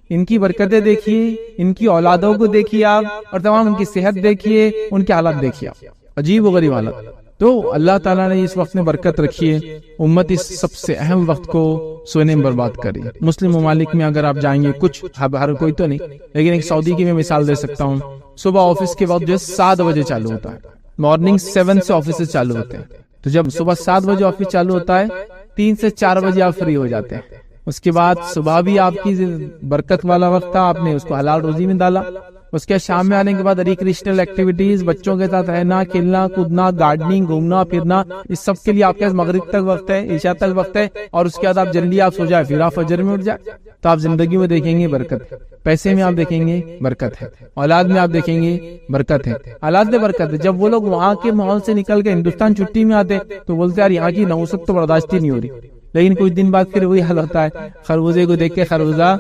ان کی برکتیں دیکھیے، ان کی اولادوں کو دیکھیے آپ، اور تمام ان کی صحت دیکھیے، ان کے حالات دیکھیے آپ، عجیب و غریب حالات. تو اللہ تعالیٰ نے اس وقت میں برکت رکھی ہے. امت اس سب سے اہم وقت کو سونے میں برباد کری. مسلم ممالک میں اگر آپ جائیں گے، کچھ ہر کوئی تو نہیں، لیکن ایک سعودی کی میں مثال دے سکتا ہوں. صبح آفس کے وقت جو ہے 7 بجے چالو ہوتا ہے. مارننگ 7 سے آفس چالو ہوتے ہیں. تو جب صبح 7 بجے آفس چالو ہوتا ہے، 3 سے 4 بجے آپ فری ہو جاتے ہیں. اس کے بعد صبح بھی آپ کی برکت والا وقت تھا، آپ نے اس کو حلال روزی میں ڈالا. اس کے شام میں آنے کے بعد ریکریشنل ایکٹیویٹیز، بچوں کے ساتھ رہنا، کھیلنا کودنا، گارڈننگ، گھومنا پھرنا، اس سب کے لیے آپ کے پاس مغرب تک وقت ہے، عشاء تک وقت ہے. اور اس کے بعد آپ جلدی آپ سو جائے، پھر آپ فجر میں اٹھ جائے. تو آپ زندگی میں دیکھیں گے برکت. پیسے میں آپ دیکھیں گے برکت ہے، اولاد میں آپ دیکھیں گے برکت ہے، اولاد میں برکت ہے. جب وہ لوگ وہاں کے ماحول سے نکل کے ہندوستان چھٹی میں آتے تو بولتے یار یہاں کی نحوست تو برداشت ہی نہیں ہو رہی. لیکن کچھ دن بعد پھر وہی حال ہوتا ہے. خربوزے کو دیکھ کے خربوزہ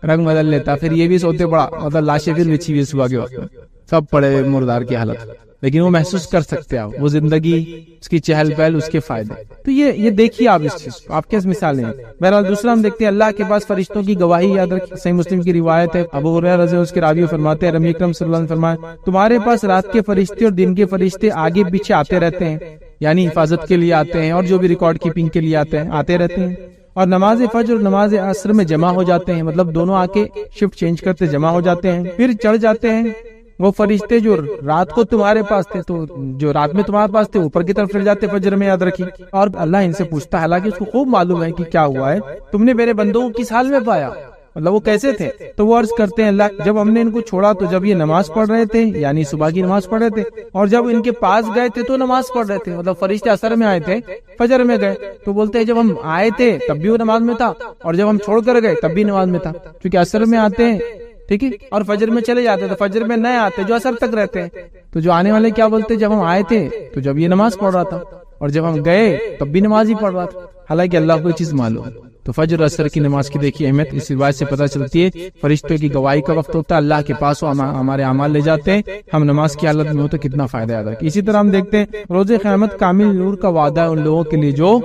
رنگ بدل لیتا، پھر یہ بھی سوتے پڑا، مطلب لاشیں پھر بچھی ہوئی صبح کے وقت میں، سب پڑے مردار کی حالت. لیکن وہ محسوس کر سکتے آپ، وہ زندگی، اس کی چہل پہل، اس کے فائدے. تو یہ دیکھیے آپ اس چیز کو، آپ کیسے مثالیں ہیں. بہرحال دوسرا ہم دیکھتے ہیں اللہ کے پاس فرشتوں کی گواہی. یاد رکھیں، صحیح مسلم کی روایت ہے، ابو ہریرہ رضی اللہ عنہ اس کے راوی فرماتے ہیں، نبی اکرم صلی اللہ علیہ وسلم فرمایا، تمہارے پاس رات کے فرشتے اور دن کے فرشتے آگے پیچھے آتے رہتے ہیں، یعنی حفاظت کے لیے آتے ہیں، اور جو بھی ریکارڈ کیپنگ کے لیے آتے رہتے ہیں. اور نماز فجر اور نماز عصر میں جمع ہو جاتے ہیں، مطلب دونوں آ کے شفٹ چینج کرتے جمع ہو جاتے ہیں، پھر چڑھ جاتے ہیں. وہ فرشتے جو رات کو تمہارے پاس تھے، تو جو رات میں تمہارے پاس تھے اوپر کی طرف چڑھ جاتے فجر میں، یاد رکھیے. اور اللہ ان سے پوچھتا ہے، حالانکہ اس کو خوب معلوم ہے کہ کیا ہوا ہے، تم نے میرے بندوں کو کس حال میں پایا، مطلب وہ کیسے تھے. تو وہ عرض کرتے ہیں، اللہ جب ہم نے ان کو چھوڑا تو جب یہ نماز پڑھ رہے تھے، یعنی صبح کی نماز پڑھ رہے تھے، اور جب ان کے پاس گئے تھے تو نماز پڑھ رہے تھے. مطلب فرشتے عصر میں آئے تھے، فجر میں گئے. تو بولتے ہیں جب ہم آئے تھے تب بھی وہ نماز میں تھا، اور جب ہم چھوڑ کر گئے تب بھی نماز میں تھا. کیونکہ عصر میں آتے ہیں، ٹھیک ہے، اور فجر میں چلے جاتے ہیں. تو فجر میں نئے آتے جو عصر تک رہتے ہیں. تو جو آنے والے کیا بولتے ہیں، جب ہم آئے تھے تو جب یہ نماز پڑھ رہا تھا، اور جب ہم گئے تب بھی نماز ہی پڑھ رہا تھا. حالانکہ اللہ کو یہ چیز معلوم ہے. تو فجر عصر کی نماز کی دیکھیے اہمیت اس روایت سے پتہ چلتی ہے. فرشتوں کی گواہی کا وقت ہوتا ہے، اللہ کے پاس وہ ہمارے اعمال لے جاتے ہیں، ہم نماز کی حالت میں ہو تو کتنا فائدہ آتا ہے. اسی طرح ہم دیکھتے ہیں روز قیامت کامل نور کا وعدہ ہے ان لوگوں کے لیے جو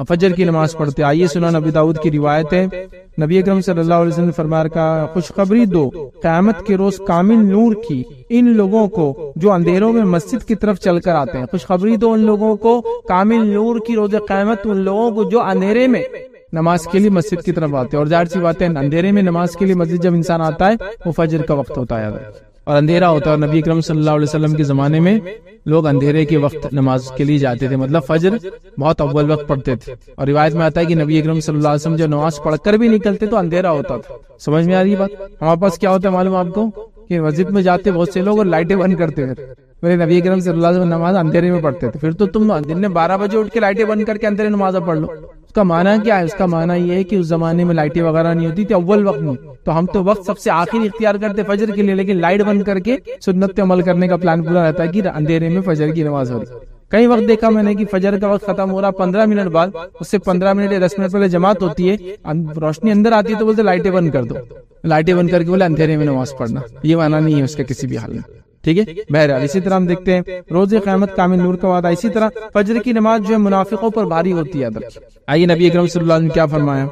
فجر کی نماز پڑھتے. آئیے سنن نبی داؤد کی روایت ہے، نبی اکرم صلی اللہ علیہ وسلم نے فرمایا کہ خوشخبری دو قیامت کے روز کامل نور کی ان لوگوں کو جو اندھیروں میں مسجد کی طرف چل کر آتے ہیں. خوشخبری دو ان لوگوں کو کامل نور کی روز قیامت، ان لوگوں کو جو اندھیرے میں نماز کے لیے مسجد کی طرف آتے ہیں. اور ظاہر سی بات ہے اندھیرے میں نماز کے لیے مسجد جب انسان آتا ہے وہ فجر کا وقت ہوتا ہے اور اندھیرا ہوتا ہے. اور نبی اکرم صلی اللہ علیہ وسلم کے زمانے میں لوگ اندھیرے کے وقت نماز کے لیے جاتے تھے، مطلب فجر بہت اول وقت پڑھتے تھے. اور روایت میں آتا ہے کہ نبی اکرم صلی اللہ علیہ وسلم جب نماز پڑھ کر بھی نکلتے تو اندھیرا ہوتا تھا. سمجھ میں آ رہی بات؟ ہمارے پاس کیا ہوتا ہے معلوم آپ کو کہ مسجد میں جاتے بہت سے لوگ اور لائٹیں بند کرتے تھے. میرے نبی اکرم صلی اللہ علیہ وسلم نماز اندھیرے میں پڑھتے تھے. پھر تو تم دن میں 12 بجے اٹھ کے لائٹیں بند کر کے اندھیرے نماز پڑھ لو. اس کا معنی کیا ہے؟ اس کا معنی یہ ہے کہ اس زمانے میں لائٹیں وغیرہ نہیں ہوتی تھی اول وقت میں، تو ہم تو وقت سب سے آخری اختیار کرتے فجر کے لیے، لیکن لائٹ بند کر کے سنت پہ عمل کرنے کا پلان پورا رہتا ہے کہ اندھیرے میں فجر کی نماز ہو رہی. کئی وقت دیکھا میں نے کہ فجر کا وقت ختم ہو رہا 15 منٹ بعد، اس سے 15 منٹ یا 10 منٹ پہلے جماعت ہوتی ہے، روشنی اندر آتی ہے تو بولتے لائٹیں بند کر دو، لائٹیں بند کر کے بولے اندھیرے میں نماز پڑھنا، یہ معنی نہیں ہے اس کا کسی بھی حال میں، ٹھیک ہے۔ بہرحال اسی طرح ہم دیکھتے ہیں روز قیامت کامل نور کا وعدہ، اسی طرح فجر کی نماز جو ہے منافقوں پر بھاری ہوتی ہے۔ آئیے نبی اکرم صلی اللہ علیہ وسلم نے کیا فرمایا،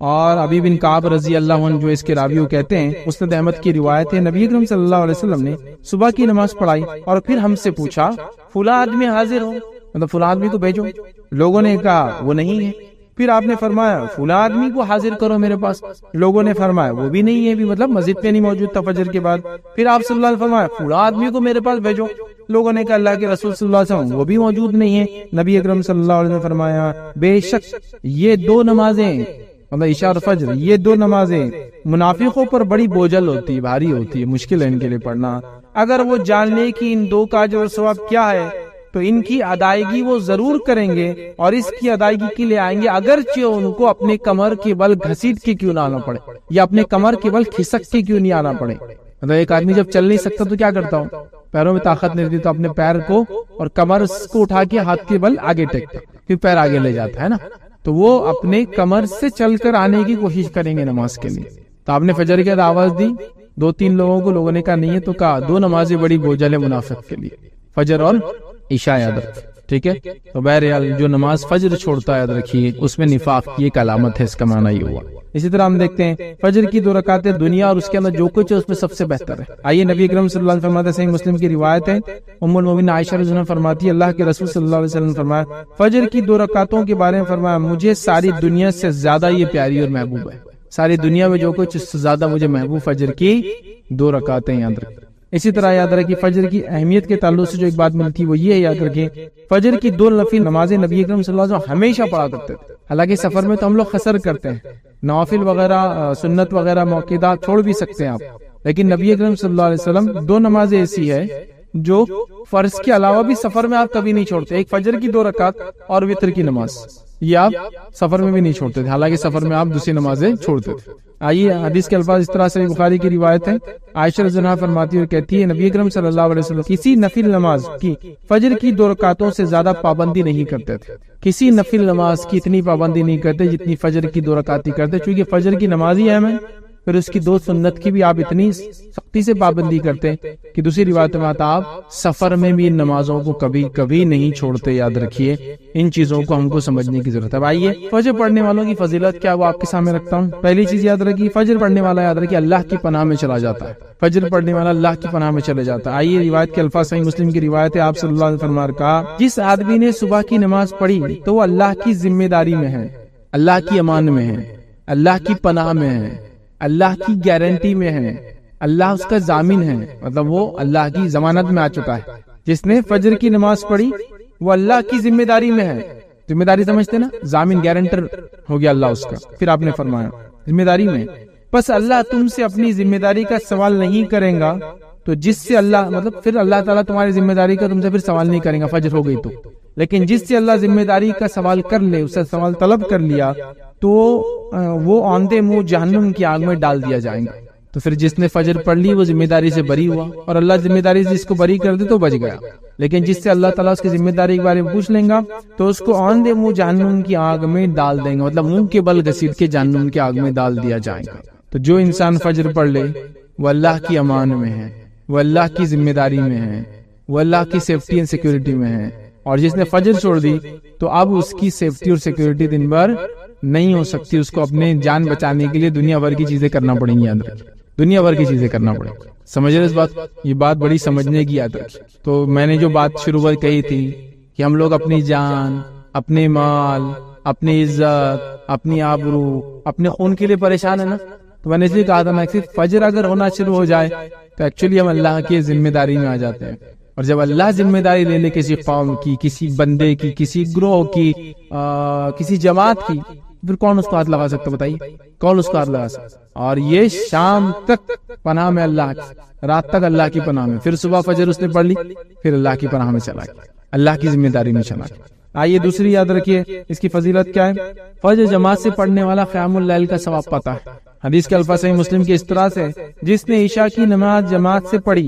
اور ابی بن کعب رضی اللہ عنہ جو اس کے راوی کہتے ہیں، مسند احمد کی روایت ہے، نبی اکرم صلی اللہ علیہ وسلم نے صبح کی نماز پڑھائی اور پھر ہم سے پوچھا فلاں آدمی حاضر ہو، مطلب فلاں آدمی کو بھیجو، لوگوں نے کہا وہ نہیں ہے، پھر آپ نے فرمایا فلاں آدمی کو حاضر کرو میرے پاس، لوگوں نے فرمایا وہ بھی نہیں ہے، بھی مطلب مسجد پہ نہیں موجود تھا فجر کے بعد، پھر آپ صلی اللہ علیہ وسلم فرمایا فلاں آدمی کو میرے پاس بھیجو، لوگوں نے کہا اللہ کے رسول صلی اللہ علیہ وسلم وہ بھی موجود نہیں ہے، نبی اکرم صلی اللہ علیہ وسلم نے فرمایا بے شک یہ دو نمازیں، مطلب عشاء اور فجر، یہ دو نمازیں منافقوں پر بڑی بوجھل ہوتی ہے، بھاری ہوتی ہے، مشکل ہے ان کے لیے پڑھنا، اگر وہ جان لے کہ ان دو کا اجر و ثواب کیا ہے تو ان کی ادائیگی وہ ضرور کریں گے اور اس کی ادائیگی کے لیے آئیں گے، اگرچہ ان کو اپنے کمر کے بل گھسیٹ کے کیوں نہ آنا پڑے یا اپنے کمر کے بل کھسک کے کیوں نہیں آنا پڑے۔ مطلب ایک آدمی جب چل نہیں سکتا تو کیا کرتا ہوں، پیروں میں طاقت نہیں رہتی تو اپنے پیر کو اور کمر کو اٹھا کے ہاتھ کے بل آگے ٹیکتا، پھر پیر آگے لے جاتا ہے نا، تو وہ اپنے کمر سے چل کر آنے کی کوشش کریں گے نماز کے لیے۔ تو آپ نے فجر کے آواز دی 2-3 لوگوں کو، لوگوں نے کہا نہیں ہے، تو کہا دو نمازیں بڑی بوجھل ہے منافق کے لیے، فجر اور عشاء، یاد رکھ، ٹھیک ہے۔ تو بہرحال جو نماز فجر چھوڑتا ہے یاد رکھیے اس میں نفاق کی ایک علامت ہے، اس کا معنی یہ ہوا۔ اسی طرح ہم دیکھتے ہیں فجر کی 2 رکعتیں دنیا اور اس کے اندر جو کچھ ہے اس میں سب سے بہتر ہے۔ آئیے نبی اکرم صلی اللہ علیہ وسلم فرماتے ہیں، صحیح مسلم کی روایت ہے، ام المومنین عائشہ رضی اللہ عنہا فرماتی ہے اللہ کے رسول صلی اللہ علیہ وسلم نے فرمایا فجر کی 2 رکعتوں کے بارے میں فرمایا مجھے ساری دنیا سے زیادہ یہ پیاری اور محبوب ہے، ساری دنیا میں جو کچھ اس سے زیادہ مجھے محبوب فجر کی 2 رکعتیں، یاد رکھیں۔ اسی طرح یاد رکھیں فجر کی اہمیت کے تعلق سے جو ایک بات ملتی ہے وہ یہ ہے، یاد رکھیں فجر کی 2 نفل نمازیں نبی اکرم صلی اللہ علیہ وسلم ہمیشہ پڑھا کرتے تھے، حالانکہ سفر میں تو ہم لوگ قصر کرتے ہیں، نوافل وغیرہ سنت وغیرہ موقعات چھوڑ بھی سکتے ہیں آپ، لیکن نبی اکرم صلی اللہ علیہ وسلم 2 نمازیں ایسی ہے جو فرض کے علاوہ بھی سفر میں آپ کبھی نہیں چھوڑتے، ایک فجر کی 2 رکعت اور وتر کی نماز، یہ آپ سفر میں بھی نہیں چھوڑتے تھے، حالانکہ سفر میں آپ دوسری نمازیں چھوڑتے تھے۔ آئیے حدیث کے الفاظ اس طرح سے بخاری کی روایت ہے، عائشہ رضی اللہ عنہا فرماتی ہے اور کہتی ہے نبی اکرم صلی اللہ علیہ وسلم کسی نفل نماز کی فجر کی 2 رکعتوں سے زیادہ پابندی نہیں کرتے تھے، کسی نفل نماز کی اتنی پابندی نہیں کرتے جتنی فجر کی 2 رکعت کرتے، چونکہ فجر کی نماز ہی اہم ہے، پھر اس کی 2 سنت کی بھی آپ اتنی سختی سے پابندی کرتے کہ دوسری روایت میں آتا آپ سفر میں بھی ان نمازوں کو کبھی کبھی نہیں چھوڑتے، یاد رکھیے ان چیزوں کو ہم کو سمجھنے کی ضرورت ہے۔ آئیے فجر پڑھنے والوں کی فضیلت کیا وہ آپ کے سامنے رکھتا ہوں۔ پہلی چیز یاد رکھیے فجر پڑھنے والا یاد رکھیے اللہ کی پناہ میں چلا جاتا ہے، فجر پڑھنے والا اللہ کی پناہ میں چلے جاتا ہے۔ آئیے روایت کے الفاظ، صحیح مسلم کی روایت ہے، آپ صلی اللہ علیہ وسلم فرمایا کہا جس آدمی نے صبح کی نماز پڑھی تو وہ اللہ کی ذمہ داری میں ہے، اللہ کی امان میں ہے، اللہ کی پناہ میں ہے، اللہ کی گارنٹی میں ہے، اللہ اس کا ضامن ہے، مطلب وہ اللہ کی ضمانت میں آ چکا ہے۔ جس نے فجر کی نماز پڑھی وہ اللہ کی ذمہ داری میں ہے، ذمہ داری سمجھتے نا، ضامن گارنٹر ہو گیا اللہ اس کا۔ پھر آپ نے فرمایا ذمہ داری میں، بس اللہ تم سے اپنی ذمہ داری کا سوال نہیں کریں گا تو جس سے اللہ مطلب پھر اللہ تعالیٰ تمہاری ذمہ داری کا تم سے پھر سوال نہیں کریں گا فجر ہو گئی تو، لیکن جس سے اللہ ذمہ داری کا سوال کر لے، اس سے سوال طلب کر لیا تو وہ آندھے منہ جہنم کی آگ میں ڈال دیا جائیں گا۔ تو پھر جس نے فجر پڑھ لی وہ ذمہ داری سے بری ہوا، اور اللہ ذمہ داری سے جس کو بری کر دے تو بچ گیا، لیکن جس سے اللہ تعالیٰ اس کی ذمہ داری کے بارے میں پوچھ لیں گا تو اس کو آندھے منہ جہنم کی آگ میں ڈال دیں گے، مطلب منہ کے بل گھسیٹ کے جہنم کی آگ میں ڈال دیا جائے گا۔ تو جو انسان فجر پڑھ لے وہ اللہ کی امان میں ہے، وہ اللہ کی ذمہ داری میں ہے، وہ اللہ کی سیفٹی اینڈ سیکیورٹی میں ہے، اور جس نے فجر چھوڑ دی تو اب اس کی سیفٹی اور سیکیورٹی دن بھر نہیں ہو سکتی، اس کو اپنے جان بچانے کے لیے دنیا بھر کی چیزیں کرنا پڑیں گی، یاد رکھیں دنیا بھر کی چیزیں کرنا پڑے گی۔ سمجھ رہے اس بات، یہ بات بڑی سمجھنے کی یاد رکھیں۔ تو میں نے جو بات شروع میں کہی تھی کہ ہم لوگ اپنی جان، اپنے مال، اپنی عزت، اپنی آبرو، اپنے خون کے لیے پریشان ہے نا، تو میں نے اس لیے کہا تھا نا کہ فجر اگر ہونا شروع ہو جائے تو ایکچولی ہم اللہ کی ذمہ داری میں آ جاتے ہیں، اور جب اللہ ذمہ داری لے لے کسی قوم کی، کسی بندے کی، کسی گروہ کی، کسی جماعت کی، پھر کون اس کو ہاتھ لگا سکتا بتائیے، کون اس کو ہاتھ لگا سکتا؟ اور یہ شام تک پناہ میں اللہ کی، رات تک اللہ کی پناہ میں، پھر صبح فجر اس نے پڑھ لی، پھر اللہ کی پناہ میں چلا گیا، اللہ کی ذمہ داری میں چلا گیا۔ آئیے دوسری یاد رکھیے اس کی فضیلت کیا ہے، فجر جماعت سے پڑھنے والا قیام اللیل کا ثواب پاتا ہے۔ حدیث کے الفاظ صحیح مسلم کے اس طرح سے، جس نے عشاء کی نماز جماعت سے پڑھی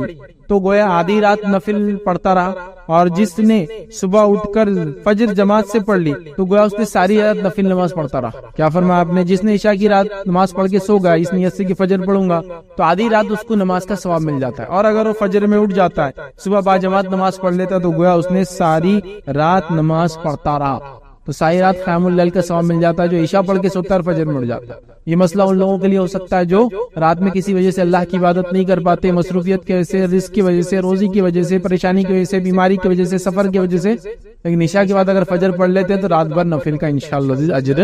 تو گویا آدھی رات نفل پڑھتا رہا، اور جس نے صبح اٹھ کر فجر جماعت سے پڑھ لی تو گویا اس نے ساری رات نفل نماز پڑھتا رہا۔ کیا فرمایا آپ نے؟ جس نے عشاء کی رات نماز پڑھ کے سو گیا اس نیت سے کہ فجر پڑھوں گا تو آدھی رات اس کو نماز کا ثواب مل جاتا ہے، اور اگر وہ فجر میں اٹھ جاتا ہے، صبح با جماعت نماز پڑھ لیتا تو گویا اس نے ساری رات نماز پڑھتا رہا، تو ساری رات قیام اللیل کا ثواب مل جاتا ہے۔ جو عشاء پڑھ کے سوتا ہے فجر میں اٹھ جاتا ہے، یہ مسئلہ ان لوگوں کے لیے ہو سکتا ہے جو رات میں کسی وجہ سے اللہ کی عبادت نہیں کر پاتے، مصروفیت کی وجہ سے، رزق کی وجہ سے، روزی کی وجہ سے، پریشانی کی وجہ سے، بیماری کی وجہ سے، سفر کی وجہ سے، لیکن عشاء کے بعد اگر فجر پڑھ لیتے ہیں تو رات بھر نفل کا انشاءاللہ اجر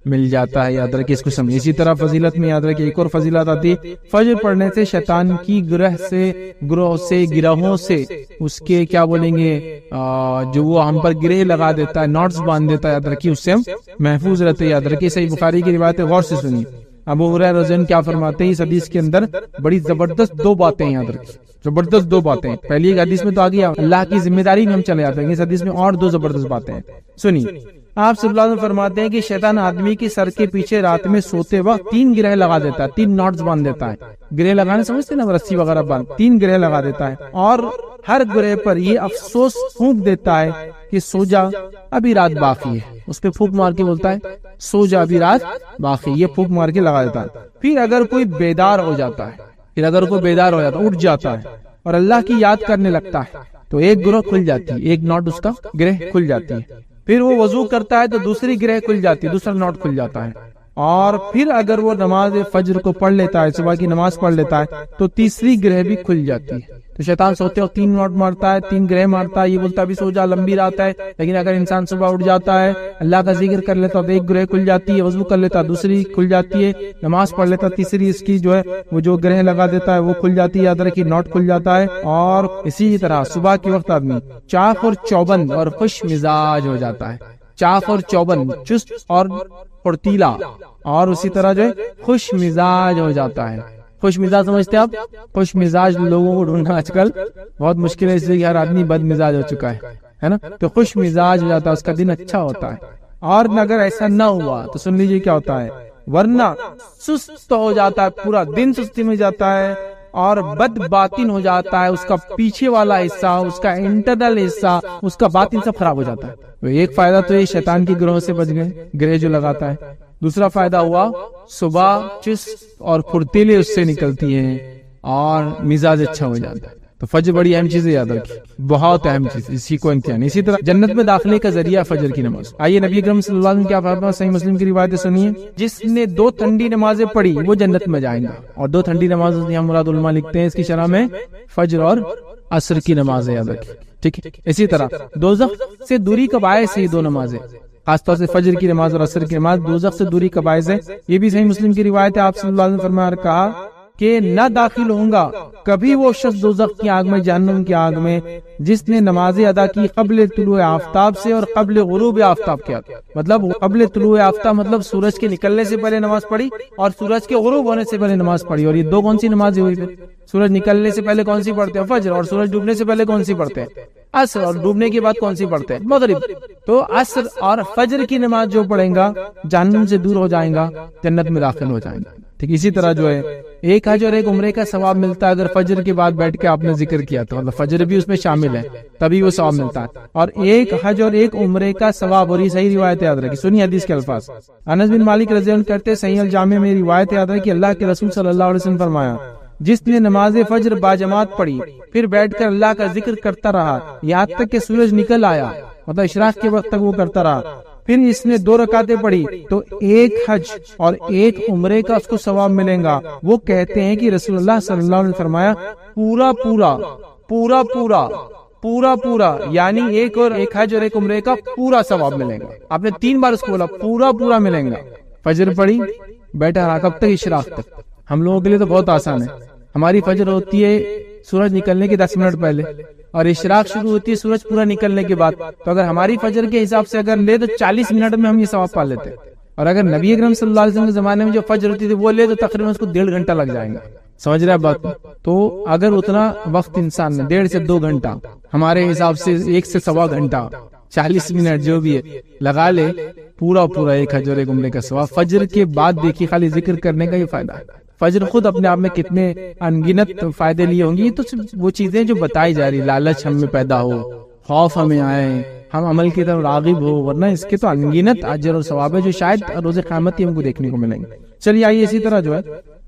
مل جاتا ہے۔ یاد رکھیں، اس کو سمجھیں۔ اسی طرح فضیلت میں یاد رکھیں ایک اور فضیلت آتی ہے، فجر پڑھنے سے شیطان کی گروہوں سے اس کے کیا بولیں گے جو وہ ہم پر گرہ لگا دیتا ہے، نوٹس باندھ دیتا ہے، یاد رکھیں اس سے ہم محفوظ رہتے ہیں۔ یاد رکھیں، صحیح بخاری کی روایت ہے، غور سے سنیے۔ ابو ہریرہ رضی اللہ عنہ کیا فرماتے ہیں؟ اس حدیث کے اندر بڑی زبردست دو باتیں یاد رکھیں، زبردست دو باتیں۔ پہلی ایک حدیث میں تو آ گیا اللہ کی ذمہ داری میں ہم چلے جاتے ہیں، اس حدیث میں اور دو زبردست باتیں ہیں، سنیے۔ آپ صلی اللہ علیہ وسلم فرماتے ہیں کہ شیطان آدمی کی سر کے پیچھے رات میں سوتے وقت 3 گرہ لگا دیتا ہے، 3 ناٹس باندھ دیتا ہے۔ گرہ لگانے سمجھتے نا، رسی وغیرہ باندھ، 3 گرہ لگا دیتا ہے، اور ہر گرہ پر یہ افسوس پھونک دیتا ہے کہ سو جا ابھی رات باقی ہے، اس پہ پھونک مار کے بولتا ہے سو جا ابھی رات باقی، یہ پھونک مار کے لگا دیتا ہے۔ پھر اگر کوئی بیدار ہو جاتا ہے، اٹھ جاتا ہے اور اللہ کی یاد کرنے لگتا ہے تو ایک گرہ کھل جاتی ہے، ایک ناٹ اس کا گرہ کھل جاتی ہے۔ پھر وہ وضو کرتا ہے تو دوسری گرہ کھل جاتی ہے، دوسرا ناٹ کھل جاتا ہے۔ اور پھر اگر وہ نماز فجر کو پڑھ لیتا ہے، صبح کی نماز پڑھ لیتا ہے تو تیسری گرہ بھی کھل جاتی ہے۔ تو شیطان سوتے ہو 3 ناٹ مارتا ہے، 3 گرہ مارتا ہے، یہ بولتا ہے ابھی سو جا لمبی رات ہے، لیکن اگر انسان صبح اٹھ جاتا ہے، اللہ کا ذکر کر لیتا تو ایک گرہ کھل جاتی ہے، وضو کر لیتا دوسری کھل جاتی ہے، نماز پڑھ لیتا تیسری اس کی جو ہے وہ جو گرہ لگا دیتا ہے وہ کھل جاتی ہے، یاد رکھیے ناٹ کھل جاتا ہے۔ اور اسی طرح صبح کے وقت آدمی چاق اور چوبند اور خوش مزاج ہو جاتا ہے، چاق اور چوبند، چست اور پھرتیلا، اور اسی طرح جو ہے خوش مزاج ہو جاتا ہے۔ خوش مزاج سمجھتے ہیں آپ؟ خوش مزاج لوگوں کو ڈھونڈنا آج کل بہت مشکل ہے، اس لیے کہ ہر آدمی بد مزاج ہو چکا ہے نا، تو خوش مزاج ہو جاتا ہے، اس کا دن اچھا ہوتا ہے۔ اور اگر ایسا نہ ہوا تو سن لیجئے کیا ہوتا ہے، ورنہ سست ہو جاتا ہے، پورا دن سستی میں جاتا ہے اور بد باطن ہو جاتا ہے، اس کا پیچھے والا حصہ، اس کا انٹرنل حصہ، اس کا باطن سب خراب ہو جاتا ہے۔ تو ایک فائدہ تو یہ شیطان کی گروہ سے بچ گئے، گرہ جو لگاتا ہے۔ دوسرا فائدہ ہوا صبح چست اور پھرتیلے اس سے نکلتی ہیں اور مزاج اچھا ہو جاتا ہے۔ تو فجر بڑی اہم چیز ہے، یاد رکھیے، بہت اہم چیز، اسی کو امتحان۔ اسی طرح جنت میں داخلے کا ذریعہ فجر کی نماز۔ آئیے نبی اکرم صلی اللہ علیہ وسلم کیا فرمایا، صحیح مسلم کی روایت سنیے، جس نے 2 ٹھنڈی نمازیں پڑھی وہ جنت میں جائیں گا۔ اور 2 ٹھنڈی نماز یہاں مراد علماء لکھتے ہیں اس کی شرح میں فجر اور عصر کی نماز ہے، یاد رکھیے، ٹھیک ہے۔ اسی طرح دوزخ سے دوری کا باعث ہے یہ 2 نمازیں، خاص طور سے فجر کی نماز اور عصر کی نماز دوزخ سے دوری کا باعث ہے۔ یہ بھی صحیح مسلم کی روایت ہے، آپ صلی اللہ علیہ وسلم فرمایا کہا کہ نہ داخل ہوں گا کبھی وہ شخص دوزخ کی آگ میں، جہنم کی آگ میں، جس نے نمازیں ادا کی قبل طلوع آفتاب سے اور قبل غروب آفتاب کے۔ مطلب قبل طلوع آفتاب مطلب سورج کے نکلنے سے پہلے نماز پڑھی اور سورج کے غروب ہونے سے پہلے نماز پڑھی۔ اور یہ 2 کون سی نمازیں ہوئی پھر؟ سورج نکلنے سے پہلے کون سی پڑھتے ہیں؟ فجر، اور سورج ڈوبنے سے پہلے کون سی پڑھتے ہیں؟ عصر، اور ڈوبنے کے بعد کون سی پڑھتے ہیں؟ مغرب۔ تو عصر اور فجر کی نماز جو پڑھیں گا جہنم سے دور ہو جائیں گا، جنت میں داخل ہو جائیں گا۔ ٹھیک اسی طرح جو ہے ایک حج اور ایک عمرے کا ثواب ملتا ہے اگر فجر کے بعد بیٹھ کے آپ نے ذکر کیا تو، مطلب فجر بھی اس میں شامل ہے تبھی وہ ثواب ملتا ہے۔ اور ایک حج اور ایک عمرے کا ثواب، اور یہ صحیح روایت یاد رکھیے، سنیے حدیث کے الفاظ۔ انس بن مالک رضی اللہ عنہ کہتے صحیح الجامع میں روایت یاد ہے کہ اللہ کے رسول صلی اللہ علیہ وسلم فرمایا، جس نے نماز فجر باجماعت پڑھی پھر بیٹھ کر اللہ کا ذکر کرتا رہا یہاں تک کہ سورج نکل آیا، مطلب اشراق کے وقت تک وہ کرتا رہا، پھر اس نے 2 رکعتیں پڑھی تو ایک حج اور ایک عمرے کا اس کو ثواب ملے گا۔ وہ کہتے ہیں کہ رسول اللہ صلی اللہ علیہ وسلم فرمایا پورا پورا پورا پورا پورا پورا، یعنی ایک حج اور ایک عمرے کا پورا ثواب ملے گا۔ آپ نے 3 بار اس کو بولا، پورا پورا ملے گا۔ فجر پڑھی، بیٹھا رہا کب تک؟ اشراق تک۔ ہم لوگوں کے لیے تو بہت آسان ہے، ہماری فجر ہوتی ہے سورج نکلنے کے 10 منٹ پہلے اور اشراق شروع ہوتی ہے سورج پورا نکلنے کے بعد، تو اگر ہماری فجر کے حساب سے اگر لے تو 40 منٹ میں ہم یہ ثواب پا لیتے ہیں، اور اگر نبی اکرم صلی اللہ علیہ وسلم کے زمانے میں جو فجر ہوتی تھی وہ لے تو تقریباً اس کو 1.5 گھنٹہ لگ جائے گا۔ سمجھ رہے بات؟ تو اگر اتنا وقت انسان نے 1.5 سے 2 گھنٹہ ہمارے حساب سے 1 سے 1.25 گھنٹہ 40 منٹ جو بھی ہے لگا لے پورا 1 حج عمرے کا ثواب. فجر کے بعد دیکھیے خالی ذکر کرنے کا یہ فائدہ ہے. فجر خود اپنے آپ میں کتنے انگنت فائدے لیے ہوں گی. یہ تو صرف وہ چیزیں جو بتائی جا رہی, لالچ ہم میں پیدا ہو, خوف ہمیں آئے, ہم عمل کی طرف راغب ہو, ورنہ اس کے تو انگنت اجر اور ثواب ہے جو شاید روز قیامت ہی ہم کو دیکھنے کو ملیں گے. چلیے آئیے اسی طرح جو ہے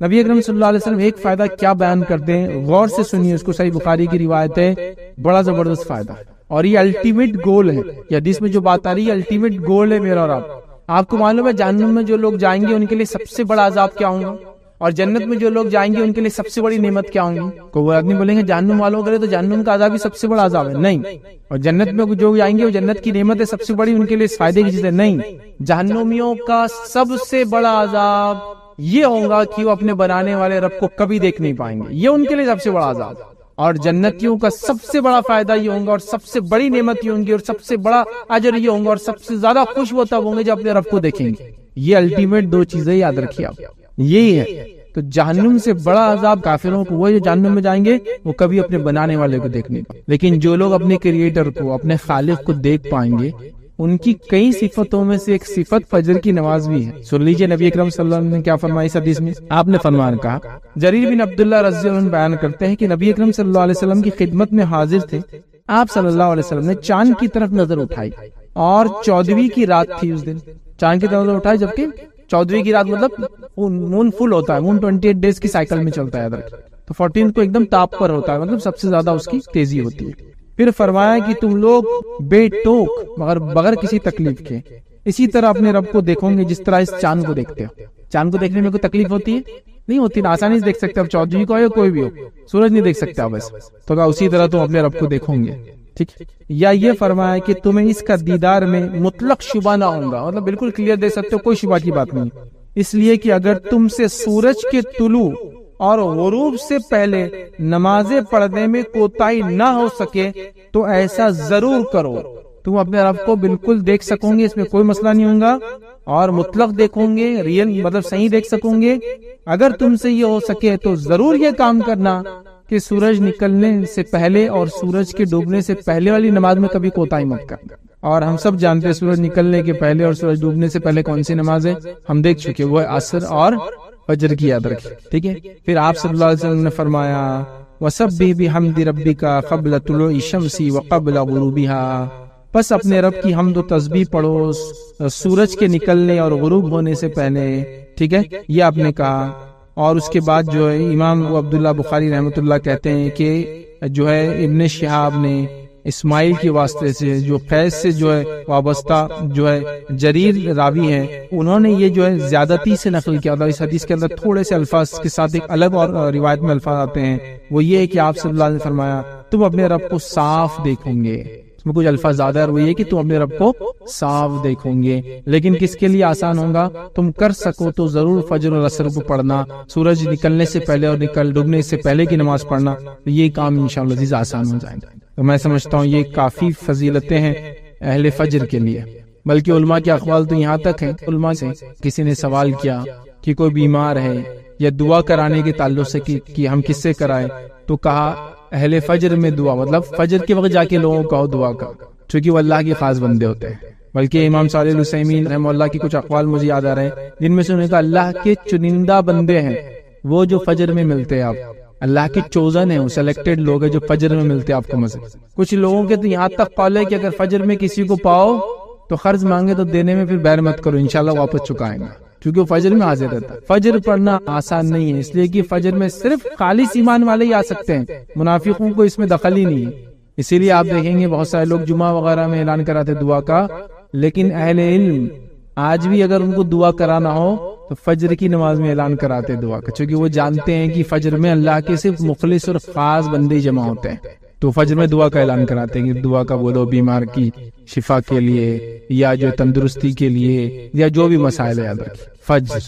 نبی اکرم صلی اللہ علیہ وسلم ایک فائدہ کیا بیان کرتے ہیں, غور سے سنیے اس کو. صحیح بخاری کی روایت ہے, بڑا زبردست فائدہ, اور یہ الٹیمیٹ گول ہے. یہ حدیث میں جو بات آ رہی ہے الٹیمیٹ گول ہے میرا اور آپ کو معلوم ہے جہنم میں جو لوگ جائیں گے ان کے لیے سب سے بڑا عذاب کیا ہوں گا, اور جنت میں جو لوگ جائیں گے ان کے لیے سب سے بڑی نعمت کیا ہوں گی. کوئی آدمی بولیں گے جہنم والوں کے لیے تو جہنم کا عذاب ہی سب سے بڑا عذاب ہے, نہیں. اور جنت میں جو جائیں گے وہ جنت کی نعمت ہے سب سے بڑی, ان کے لیے فائدے کی چیز ہے, نہیں. جہنمیوں کا سب سے بڑا عذاب یہ ہوگا کہ وہ اپنے بنانے والے رب کو کبھی دیکھ نہیں پائیں گے, یہ ان کے لیے سب سے بڑا عذاب. اور جنتیوں کا سب سے بڑا فائدہ یہ ہوگا اور سب سے بڑی نعمت یہ ہوں گی اور سب سے بڑا اجر یہ ہوگا اور سب سے زیادہ خوش وہ تب ہوں گے جب اپنے رب کو دیکھیں گے. یہ الٹیمیٹ 2 چیزیں یاد رکھیے آپ, یہی ہے. تو جہنم سے بڑا عذاب کافروں کو وہ جو جہنم میں جائیں گے وہ کبھی اپنے بنانے والے کو دیکھ نہیں پائیں. لیکن جو لوگ اپنے کریٹر کو, اپنے خالق کو دیکھ پائیں گے, ان کی کئی صفتوں میں سے ایک صفت فجر کی نماز بھی ہے. سن لیجئے نبی اکرم صلی اللہ علیہ وسلم نے کیا فرمایا اس حدیث میں. آپ نے فرمان کہا, جریر بن عبداللہ رضی اللہ عنہ بیان کرتے ہیں کہ نبی اکرم صلی اللہ علیہ وسلم کی خدمت میں حاضر تھے. آپ صلی اللہ علیہ وسلم نے چاند کی طرف نظر اٹھائی اور 14ویں کی رات تھی. اس دن چاند کی طرف نظر اٹھائی جبکہ 14ویں کی رات مطلب مون فل ہوتا ہے, مون 28 ڈیز کی سائیکل میں چلتا ہے, تو 14 کو ایک دم ٹاپ پر ہوتا ہے, مطلب سب سے زیادہ اس کی تیزی ہوتی ہے. پھر فرمایا کہ تم لوگ بے ٹوک مگر بغیر کسی تکلیف کے اسی طرح اپنے رب کو دیکھو گے جس طرح اس چاند کو دیکھتے ہو. چاند کو دیکھنے میں کوئی تکلیف ہوتی ہے؟ نہیں ہوتی, آسانی سے دیکھ سکتے. اب 14ویں کو ہو کوئی بھی ہو, سورج نہیں دیکھ سکتے آپ ایسے, تو اسی طرح تم اپنے رب کو دیکھو گے. ٹھیک, یا یہ فرمایا کہ تمہیں اس کا دیدار میں مطلق شبہ نہ ہوگا, مطلب بالکل کلیئر دیکھ سکتے ہو, کوئی شبہ کی بات نہیں. اس لیے کہ اگر تم سے سورج کے طلوع اور غروب سے پہلے نمازیں پڑھنے میں کوتاہی نہ ہو سکے تو ایسا ضرور کرو. تم اپنے رب کو بالکل دیکھ سکو گے, اس میں کوئی مسئلہ نہیں ہوگا, اور مطلق دیکھو گے, ریئل مطلب صحیح دیکھ سکو گے. اگر تم سے یہ ہو سکے تو ضرور یہ کام کرنا کہ سورج نکلنے سے پہلے اور سورج کے ڈوبنے سے پہلے والی نماز میں کبھی کوتاہی مت کرنا. اور ہم سب جانتے ہیں سورج نکلنے کے پہلے اور سورج ڈوبنے سے پہلے کون سی نماز ہے, ہم دیکھ چکے, وہ ہے عصر اور فجر کی, یاد رکھیں. ٹھیک ہے, پھر آپ صلی اللہ علیہ وسلم نے فرمایا وَسَبِّحْ بِحَمْدِ رَبِّكَ قَبْلَ طُلُوعِ الشَّمْسِ وَقَبْلَ غُرُوبِهَا, بس اپنے رب کی حمد و تسبیح پڑھو سورج کے نکلنے اور غروب ہونے سے پہلے. ٹھیک ہے, یہ آپ نے کہا. اور اس کے بعد جو ہے امام عبداللہ بخاری رحمۃ اللہ کہتے ہیں کہ جو ہے ابن شہاب نے اسماعیل کے واسطے سے جو قیس سے جو ہے وابستہ جو ہے جریر راوی ہیں, انہوں نے یہ جو ہے زیادتی سے نقل کیا تھا. اس حدیث کے اندر تھوڑے سے الفاظ کے ساتھ ایک الگ اور روایت میں الفاظ آتے ہیں, وہ یہ ہے کہ آپ صلی اللہ علیہ وسلم نے فرمایا تم اپنے رب کو صاف دیکھیں گے. اس میں کچھ الفاظ زیادہ ہے, وہ یہ کہ تم اپنے رب کو صاف دیکھو گے. لیکن کس کے لیے آسان ہوگا, تم کر سکو تو ضرور فجر اور عصر کو پڑھنا, سورج نکلنے سے پہلے اور ڈوبنے سے پہلے کی نماز پڑھنا, یہ کام انشاءاللہ عزیز آسان ہو جائیں گے. تو میں سمجھتا ہوں یہ کافی فضیلتیں ہیں اہل فجر کے لیے. بلکہ علماء کے اقوال تو یہاں تک ہیں, علماء سے کسی نے سوال کیا کہ کوئی بیمار ہے یا دعا کرانے کے تعلق سے کہ ہم کس سے کرائیں, تو کہا اہل فجر میں دعا, مطلب فجر کے وقت جا کے لوگوں کو کہو دعا کا, چونکہ وہ اللہ کے خاص بندے ہوتے ہیں. بلکہ امام صالح العثیمین رحمہ اللہ کی کچھ اقوال مجھے یاد آ رہے ہیں جن میں سے انہوں نے کہا اللہ کے چنندہ بندے ہیں وہ جو فجر میں ملتے ہیں, آپ اللہ کے چوزن ہیں, سلیکٹڈ لوگ ہیں جو فجر میں ملتے ہیں آپ کو مزے. کچھ لوگوں کے تو یہاں تک قول ہے کہ اگر فجر میں کسی کو پاؤ تو قرض مانگے تو دینے میں پھر بیر مت کرو, انشاءاللہ واپس چکائیں گے, کیونکہ وہ فجر میں حاضر رہتا ہے. فجر پڑھنا آسان نہیں ہے, اس لیے کہ فجر میں صرف خالص ایمان والے ہی آ سکتے ہیں, منافقوں کو اس میں دخل ہی نہیں ہے. اسی لیے آپ دیکھیں گے بہت سارے لوگ جمعہ وغیرہ میں اعلان کراتے دعا کا, لیکن اہل علم آج بھی اگر ان کو دعا کرانا ہو تو فجر کی نماز میں اعلان کراتے دعا کا, چونکہ وہ جانتے ہیں کہ فجر میں اللہ کے صرف مخلص اور خاص بندے جمع ہوتے ہیں, تو فجر میں دعا کا اعلان کراتے ہیں کہ دعا کا بولو بیمار کی شفا کے لیے یا جو تندرستی کے لیے یا جو بھی مسائل یاد رکھیں. فجر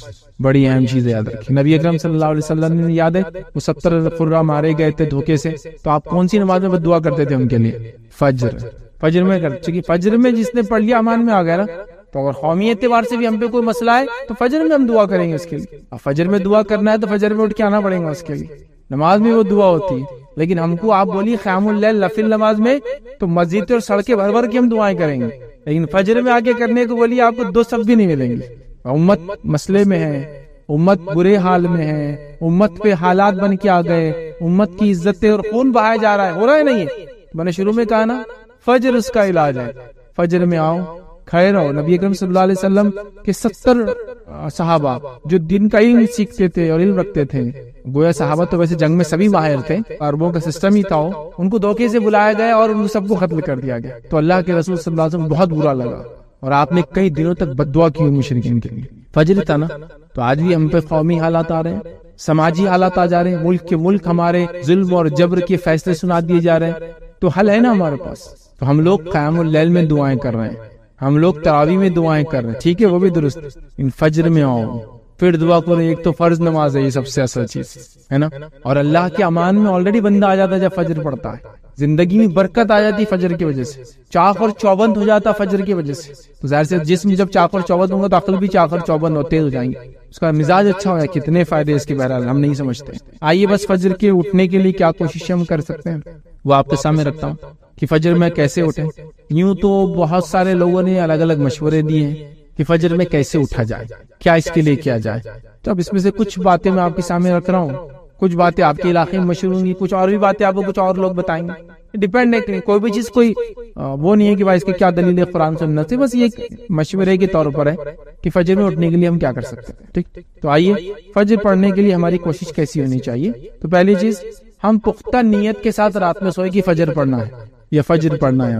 بڑی اہم چیز ہے, یاد رکھیں. نبی اکرم صلی اللہ علیہ وسلم نے یاد ہے وہ 70 قرہ مارے گئے تھے دھوکے سے, تو آپ کون سی نماز میں دعا کرتے تھے ان کے لیے؟ فجر میں کرتے, چونکہ فجر میں جس نے پڑھ لیا امان میں آ گیا نا. تو اگر قومی اعتبار سے بھی ہم پہ کوئی مسئلہ ہے تو فجر میں ہم دعا کریں گے اس کے لیے. فجر میں دعا کرنا ہے تو فجر میں اٹھ کے آنا پڑے گا اس کے لیے, نماز میں وہ دعا ہوتی ہے. لیکن ہم کو آپ بولیے قیام اللیل نفل نماز میں تو مسجد اور سڑکیں بھر بھر کے ہم دعائیں کریں گے, لیکن فجر میں آگے کرنے کو بولیے آپ کو 2 صف بھی نہیں ملیں گے. امت مسئلے میں ہے, امت برے حال میں ہے, امت پہ حالات بن کے آ گئے, امت کی عزتیں اور خون بہایا جا رہا ہے, ہو رہا ہے نہیں ہے. میں نے شروع میں کہا نا فجر اس کا علاج ہے. فجر میں آؤ, کھڑے رہو. نبی اکرم صلی اللہ علیہ وسلم کے 70 صحابہ جو دین کا علم سیکھتے تھے اور علم رکھتے تھے, گویا صحابہ تو ویسے جنگ میں سبھی ماہر تھے, عربوں کا سسٹم ہی تھا, ان کو دھوکے سے بلایا گیا اور ان سب کو قتل کر دیا گیا. تو اللہ کے رسول صلی اللہ علیہ وسلم بہت برا لگا اور آپ نے کئی دنوں تک بد دعا کی مشرکین کے لیے. فجر تھا نا. تو آج بھی ہم پہ قومی حالات آ رہے ہیں, سماجی حالات آ جا رہے ہیں, ملک کے ملک ہمارے ظلم اور جبر کے فیصلے سنا دیے جا رہے ہیں. تو حل ہے نا ہمارے پاس. تو ہم لوگ قیام اللیل میں دعائیں کر رہے ہیں, ہم لوگ تراویح میں دعائیں کر رہے ہیں, ٹھیک ہے, وہ بھی درست. ان فجر میں آؤ, پھر دعا کرو. ایک تو فرض نماز ہے, یہ سب سے اصل چیز ہے نا. اور اللہ کے امان میں آلریڈی بندہ آ جاتا ہے جب فجر پڑتا ہے. زندگی میں برکت آ جاتی فجر کی وجہ سے, چاق اور چوبند ہو جاتا فجر کی وجہ سے. تو ظاہر سے جسم جب چاق اور چوبند ہوگا تو عقل بھی چاق اور چوبند اور تیز ہو جائیں گے, اس کا مزاج اچھا ہوگا. کتنے فائدے اس کے بہرحال ہم نہیں سمجھتے. آئیے بس فجر کے اٹھنے کے لیے کیا کوشش ہم کر سکتے ہیں وہ آپ کے سامنے رکھتا ہوں کہ فجر میں کیسے اٹھیں. یوں تو بہت سارے لوگوں نے الگ الگ مشورے دیے ہیں کہ فجر میں کیسے اٹھا جائے, کیا اس کے لیے کیا جائے. تو اب اس میں سے کچھ باتیں میں آپ کے سامنے رکھ رہا ہوں, کچھ باتیں آپ کے علاقے میں مشہور ہوں گی, کچھ اور بھی باتیں آپ کو کچھ اور لوگ بتائیں گے. ڈیپینڈ ہے, کوئی بھی چیز کوئی وہ نہیں ہے کہ بھائی اس کی کیا دلیل ہے قرآن سنت سے, بس یہ ایک مشورے کے طور پر ہے کہ فجر میں اٹھنے کے لیے ہم کیا کر سکتے ہیں. ٹھیک, تو آئیے فجر پڑھنے کے لیے ہماری کوشش کیسی ہونی چاہیے. تو پہلی چیز, ہم پختہ نیت کے ساتھ رات میں سوئے کہ فجر پڑھنا ہے یا فجر پڑھنا ہے.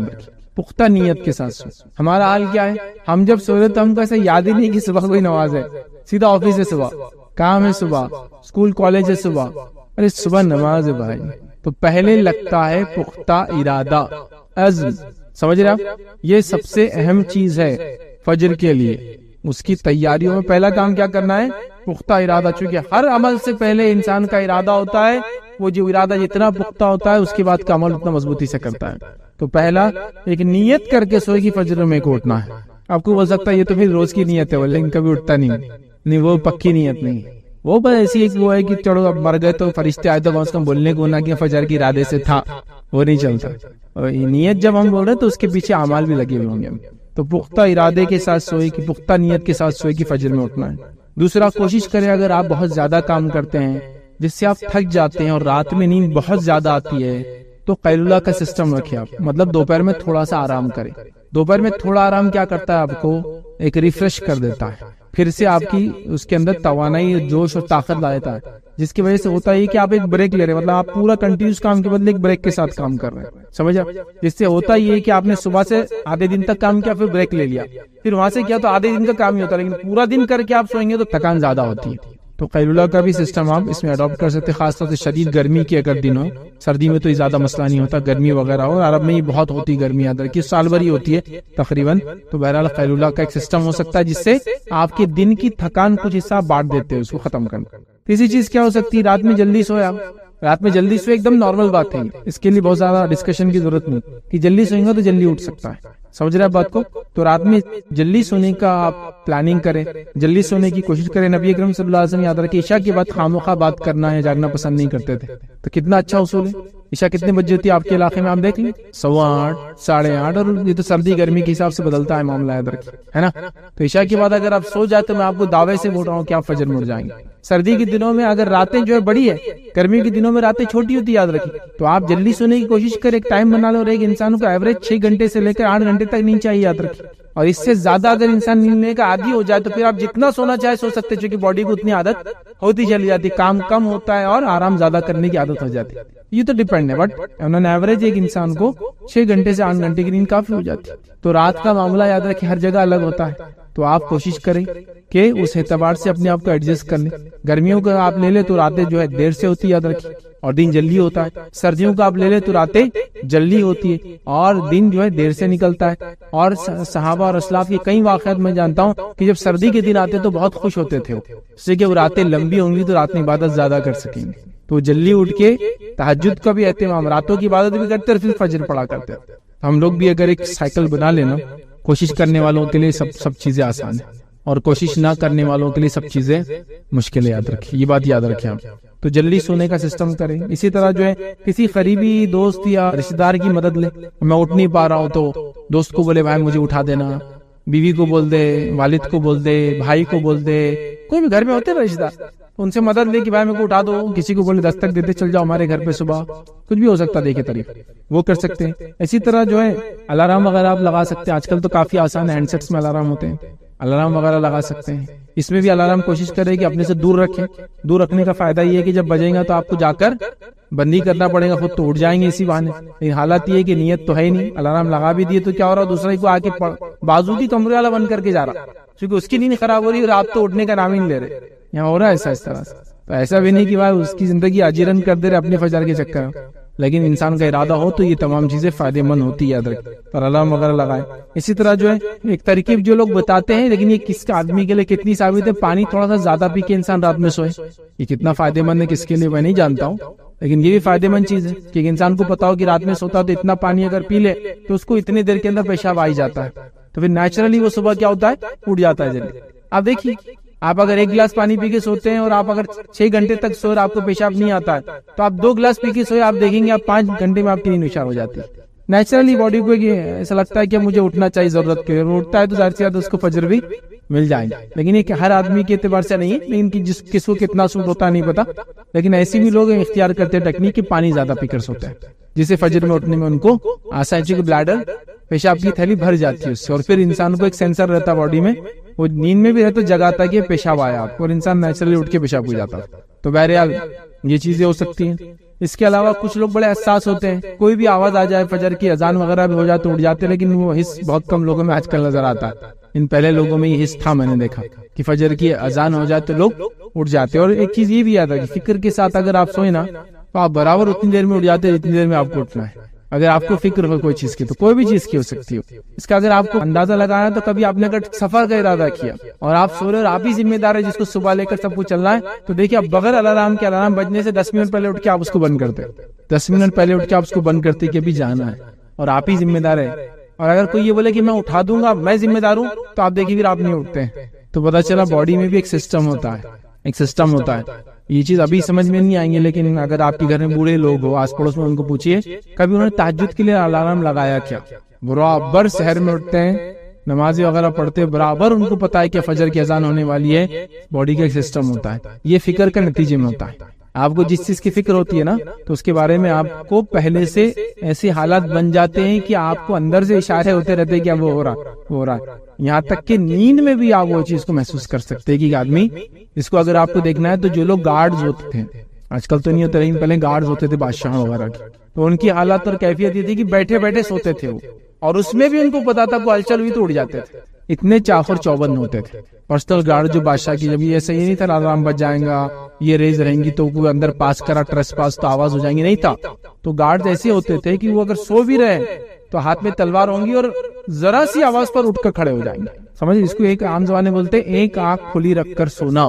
پختہ نیت کے ساتھ سوئے. ہمارا حال کیا ہے, ہم جب سو رہے تو ہم کو ایسا یاد ہی نہیں کہ صبح کوئی نماز ہے, سیدھا آفس ہے صبح, کام ہے صبح, اسکول کالج ہے صبح, ارے صبح نماز ہے بھائی. تو پہلے لگتا ہے پختہ ارادہ, عزم. سمجھ رہے آپ, یہ سب سے اہم چیز ہے فجر کے لیے. اس کی تیاریوں میں پہلا کام کیا کرنا ہے, پختہ ارادہ. چونکہ ہر عمل سے پہلے انسان کا ارادہ ہوتا ہے, وہ جو ارادہ جتنا پختہ ہوتا ہے اس کے بعد کا عمل اتنا مضبوطی سے کرتا ہے. تو پہلا ایک نیت کر کے سوئے کہ فجر میں کو اٹھنا ہے. آپ کو بول سکتا ہے یہ تو پھر روز کی نیت ہے, لیکن کبھی اٹھتا نہیں, وہ پکی نیت نہیں, وہ بس ایسی ایک وہ ہے کہ چلو اب مر گئے تو فرشتے آئے تو کم از کم بولنے کو نہ کہ فجر کے ارادے سے تھا, وہ نہیں چلتا. نیت جب ہم بول رہے ہیں تو اس کے پیچھے اعمال بھی لگے ہوئے ہوں گے. تو پختہ ارادے کے ساتھ سوئے کہ پختہ نیت کے ساتھ سوئے کہ فجر میں اٹھنا ہے. دوسرا, کوشش کریں اگر آپ بہت زیادہ کام کرتے ہیں جس سے آپ تھک جاتے ہیں اور رات میں نیند بہت زیادہ آتی ہے تو قیلولہ کا سسٹم رکھیں آپ. مطلب دوپہر میں تھوڑا سا آرام کریں. دوپہر میں تھوڑا آرام کیا کرتا ہے, آپ کو ایک ریفریش کر دیتا ہے, پھر سے آپ کی اس کے اندر توانائی, جوش اور طاقت لا دیتا ہے, جس کی وجہ سے ہوتا ہے کہ آپ ایک بریک لے رہے ہیں. مطلب آپ پورا کنٹینیوس کام کے بدلے ایک بریک کے ساتھ کام کر رہے ہیں. سمجھا, جس سے ہوتا یہ کہ آپ نے صبح سے آدھے دن تک کام کیا, پھر بریک لے لیا, پھر وہاں سے کیا تو آدھے دن کا کام ہی ہوتا ہے, لیکن پورا دن کر کے آپ سوئیں گے تو تھکان زیادہ ہوتی ہے. تو قیلولہ کا بھی سسٹم آپ اس میں اڈاپٹ کر سکتے, خاص طور سے شدید گرمی کے اگر دن ہو. سردی میں تو زیادہ مسئلہ نہیں ہوتا, گرمی وغیرہ ہو, عرب میں ہی بہت ہوتی گرمی, ادھر کی سال بھر ہی ہوتی ہے تقریباً. تو بہرحال قیلولہ کا ایک سسٹم ہو سکتا ہے جس سے آپ کے دن کی تھکان کچھ حصہ بانٹ دیتے ہیں, اس کو ختم کرنا. تیسری چیز کیا ہو سکتی ہے, رات میں جلدی سویا. رات میں جلدی سوئے ایک دم نارمل بات ہے, اس کے لیے بہت زیادہ ڈسکشن کی ضرورت نہیں کہ جلدی سوئیں گا تو جلدی اٹھ سکتا ہے. سمجھ رہے ہیں بات کو. تو رات میں جلدی سونے کا آپ پلاننگ کریں, جلدی سونے کی کوشش کریں. نبی اکرم صلی اللہ علیہ وسلم یاد رکھیں, عشاء کے بعد خاموخواہ بات کرنا ہے جاگنا پسند نہیں کرتے تھے. تو کتنا اچھا اصول ہے. عشاء کتنے بجے ہوتی ہے آپ کے علاقے میں, آپ دیکھ لیں 8:15 8:30, اور یہ تو سردی گرمی کے حساب سے بدلتا ہے معاملہ ادھر ہے نا. تو عشاء کے بعد اگر آپ سو جائے تو میں آپ کو دعوے سے بول رہا ہوں کہ آپ فجر میں اٹھ جائیں گے. سردی کے دنوں میں اگر راتیں جو ہے بڑی ہے, گرمی کے دنوں میں راتیں چھوٹی ہوتی, یاد رکھیں. تو آپ جلدی سونے کی کوشش کریں, ایک ٹائم بنا لو. اور ایک انسان کو ایوریج 6 گھنٹے سے لے کر 8 گھنٹے تک نیند چاہیے, یاد رکھیں. اور اس سے زیادہ اگر انسان نیند لینے کا عادی ہو جائے تو پھر آپ جتنا سونا چاہے سو سکتے, چونکہ باڈی کو اتنی عادت ہوتی چلی جاتی, کام کم ہوتا ہے اور آرام زیادہ کرنے کی عادت ہو جاتی ہے. یہ تو ڈیپینڈ ہے, بٹ آن ایوریج ایک انسان کو 6 گھنٹے سے 8 گھنٹے کی نیند کافی ہو جاتی ہے. تو رات کا معاملہ یاد رکھیں ہر جگہ الگ ہوتا ہے. تو آپ کوشش کریں کہ اس اعتبار سے اپنے آپ کو ایڈجسٹ کر لیں. گرمیوں کا آپ لے لیں تو راتیں جو ہے دیر سے ہوتی ہے, یاد رکھیں, اور دن جلدی ہوتا ہے. سردیوں کا آپ لے لیں تو راتیں جلدی ہوتی ہے اور دن جو ہے دیر سے نکلتا ہے. اور صحابہ اور اسلاف کے کئی واقعات میں جانتا ہوں کہ جب سردی کے دن آتے تو بہت خوش ہوتے تھے, اس سے کہ وہ راتیں لمبی ہوں گی تو رات میں عبادت زیادہ کر سکیں گے. تو جلدی اٹھ کے تہجد کا بھی اہتمام, راتوں کی عبادت بھی کرتے اور پھر فجر پڑھا کرتے. ہم لوگ بھی اگر ایک سائیکل بنا لینا, کوشش کرنے والوں کے لیے سب چیزیں آسان ہیں, اور کوشش نہ کرنے والوں کے لیے سب چیزیں مشکل ہے, یاد رکھیں, یہ بات یاد رکھیں آپ. تو جلدی سونے کا سسٹم کریں. اسی طرح جو ہے کسی قریبی دوست یا رشتہ دار کی مدد لیں. میں اٹھ نہیں پا رہا ہوں تو دوست کو بولے بھائی مجھے اٹھا دینا, بیوی کو بول دے, والد کو بول دے, بھائی کو بول دے, کوئی بھی گھر میں ہوتے ہیں رشتہ دار, ان سے مدد لے کہ بھائی میرے کو اٹھا دو. کسی کو بولے دستک دیتے چل جاؤ ہمارے گھر پہ صبح, کچھ بھی ہو سکتا ہے, دیکھے طریقہ وہ کر سکتے ہیں. اسی طرح جو ہے الارم وغیرہ آپ لگا سکتے ہیں. آج کل تو کافی آسان ہینڈ سیٹس میں الارم ہوتے ہیں, الارم وغیرہ لگا سکتے ہیں. اس میں بھی الارم کوشش کرے کہ اپنے سے دور رکھیں. دور رکھنے کا فائدہ یہ ہے کہ جب بجے گا تو آپ کو جا کر بندی کرنا پڑے گا, خود تو اٹھ جائیں گے اسی بہانے. لیکن حالت یہ ہے کہ نیت تو ہے ہی نہیں, الارم لگا بھی دیے تو کیا ہو رہا, دوسرے کو آ کے بازو کی کمرے والا بند کر کے جا رہا, کیونکہ اس کی نیند خراب ہو رہی ہے اور آپ تو اٹھنے کا نام ہی نہیں لے رہے. یہاں ہو رہا ہے ایسا اس طرح سے. تو ایسا بھی نہیں کہ بھائی اس کی زندگی اجیرن کر دے رہے اپنے فجر کے چکر میں, لیکن انسان کا ارادہ ہو تو یہ تمام چیزیں فائدے مند ہوتی ہے, یاد رکھیں. اور الارم وغیرہ لگائے. اسی طرح جو ہے ایک ترکیب جو لوگ بتاتے ہیں, لیکن یہ کس کا آدمی کے لیے کتنی ثابت ہے, پانی تھوڑا سا زیادہ پی کے انسان رات میں سوئے. یہ کتنا فائدے مند ہے کس کے لیے میں نہیں جانتا ہوں, لیکن یہ بھی فائدے مند چیز ہے کہ انسان کو پتا ہو کہ رات میں سوتا تو اتنا پانی اگر پی لے تو اس کو اتنی دیر کے اندر پیشاب آ ہی جاتا ہے, تو پھر نیچرلی وہ صبح کیا ہوتا ہے, اٹھ جاتا ہے جلدی. آپ دیکھیے, آپ اگر 1 گلاس پانی پی کے سوتے ہیں اور آپ اگر 6 گھنٹے تک سو اور آپ کو پیشاب نہیں آتا ہے, تو آپ 2 گلاس پی کے سوئے, آپ دیکھیں گے آپ 5 گھنٹے میں آپ کی نیند ہوشیار ہو جاتی ہے. نیچرلی باڈی کو ایسا لگتا ہے کہ مجھے اٹھنا چاہیے ضرورت کے, اٹھتا ہے تو ظاہر سی بات اس کو فجر بھی مل جائیں گے. لیکن یہ کہ ہر آدمی کے اعتبار سے نہیں ہے, لیکن کس کو کتنا سوٹ ہوتا ہے نہیں پتا. لیکن ایسی بھی لوگ اختیار کرتے ہیں ٹیکنیک کہ پانی زیادہ پی کر سوتے ہیں, جسے فجر میں اٹھنے میں ان کو آسان, چونکہ بلیڈر پیشاب کی تھیلی بھر جاتی ہے اس سے, اور پھر انسان کو ایک سینسر رہتا ہے باڈی میں, وہ نیند میں بھی رہتا جگاتا ہے کہ پیشاب آیا آپ کو, اور انسان نیچرلی اٹھ کے پیشاب ہو جاتا. تو بہرحال یہ چیزیں ہو سکتی ہیں. اس کے علاوہ کچھ لوگ بڑے حساس ہوتے ہیں, کوئی بھی آواز آ جائے, فجر کی اذان وغیرہ بھی ہو جائے تو اٹھ جاتے ہیں, لیکن وہ حس بہت کم لوگوں میں آج کل نظر آتا ہے. ان پہلے لوگوں میں یہ حس تھا, میں نے دیکھا کہ فجر کی اذان ہو جائے تو لوگ اٹھ جاتے. اور ایک چیز یہ بھی یاد ہے کہ فکر کے ساتھ اگر آپ سوئے نا تو آپ برابر اتنی دیر میں اٹھ جاتے جتنی دیر میں آپ کو اٹھنا ہے. اگر آپ کو فکر ہو کوئی چیز کی تو کوئی بھی چیز کی ہو سکتی ہو, اس کا اگر آپ کو اندازہ لگانا تو کبھی آپ نے اگر سفر کا ارادہ کیا اور آپ سو رہے اور آپ ہی ذمہ دار ہے جس کو صبح لے کر سب کچھ چلنا ہے, تو دیکھیے آپ بغیر الارم کے, الارم بجنے سے 10 منٹ پہلے اٹھ کے آپ اس کو بند کرتے, 10 منٹ پہلے اٹھ کے آپ اس کو بند کرتے کہ ابھی جانا ہے اور آپ ہی ذمہ دار ہے. اور اگر کوئی یہ بولے کہ میں اٹھا دوں گا, میں ذمہ دار ہوں, تو آپ دیکھیے پھر آپ نہیں اٹھتے. تو پتا چلا باڈی میں بھی ایک سسٹم ہوتا ہے, ایک سسٹم ہوتا ہے. یہ چیز ابھی سمجھ میں نہیں آئیں گے, لیکن اگر آپ کے گھر میں بوڑھے لوگ ہو آس پڑوس میں, ان کو پوچھیے کبھی انہوں نے تہجد کے لیے الارم لگایا کیا. برابر سحر میں اٹھتے ہیں, نمازیں وغیرہ پڑھتے ہیں, برابر ان کو پتا ہے کہ فجر کی اذان ہونے والی ہے. باڈی کا ایک سسٹم ہوتا ہے, یہ فکر کا نتیجے میں ہوتا ہے. آپ کو جس چیز کی فکر ہوتی ہے نا, تو اس کے بارے میں آپ کو پہلے سے ایسے حالات بن جاتے ہیں کہ آپ کو اندر سے اشارے ہوتے رہتے ہیں کہ اب وہ ہو رہا ہے. یہاں تک کہ نیند میں بھی آپ وہ چیز کو محسوس کر سکتے ہیں کہ آدمی, اس کو اگر آپ کو دیکھنا ہے تو جو لوگ گارڈز ہوتے تھے, آج کل تو نہیں ہوتے, لیکن پہلے گارڈز ہوتے تھے بادشاہوں وغیرہ کی, تو ان کی حالت اور کیفیت یہ تھی کہ بیٹھے بیٹھے سوتے تھے وہ, اور اس میں بھی ان کو پتا تھا کوئی ہلچل ہوئی تو اٹھ جاتے تھے. اتنے چاخر چوبند ہوتے تھے. پرسنل گارڈ جو بادشاہ کی, جب یہ صحیح نہیں تھا الارم بج جائیں گا, یہ ریز رہیں گی تو کوئی اندر پاس کرا ٹریس پاس تو آواز ہو جائیں گی, نہیں تھا. تو گارڈ ایسے ہوتے تھے کہ وہ اگر سو بھی رہے تو ہاتھ میں تلوار ہوں گی اور ذرا سی آواز پر اٹھ کر کھڑے ہو جائیں گے. سمجھ, اس کو ایک عام زبان میں بولتے ایک آنکھ کھلی رکھ کر سونا.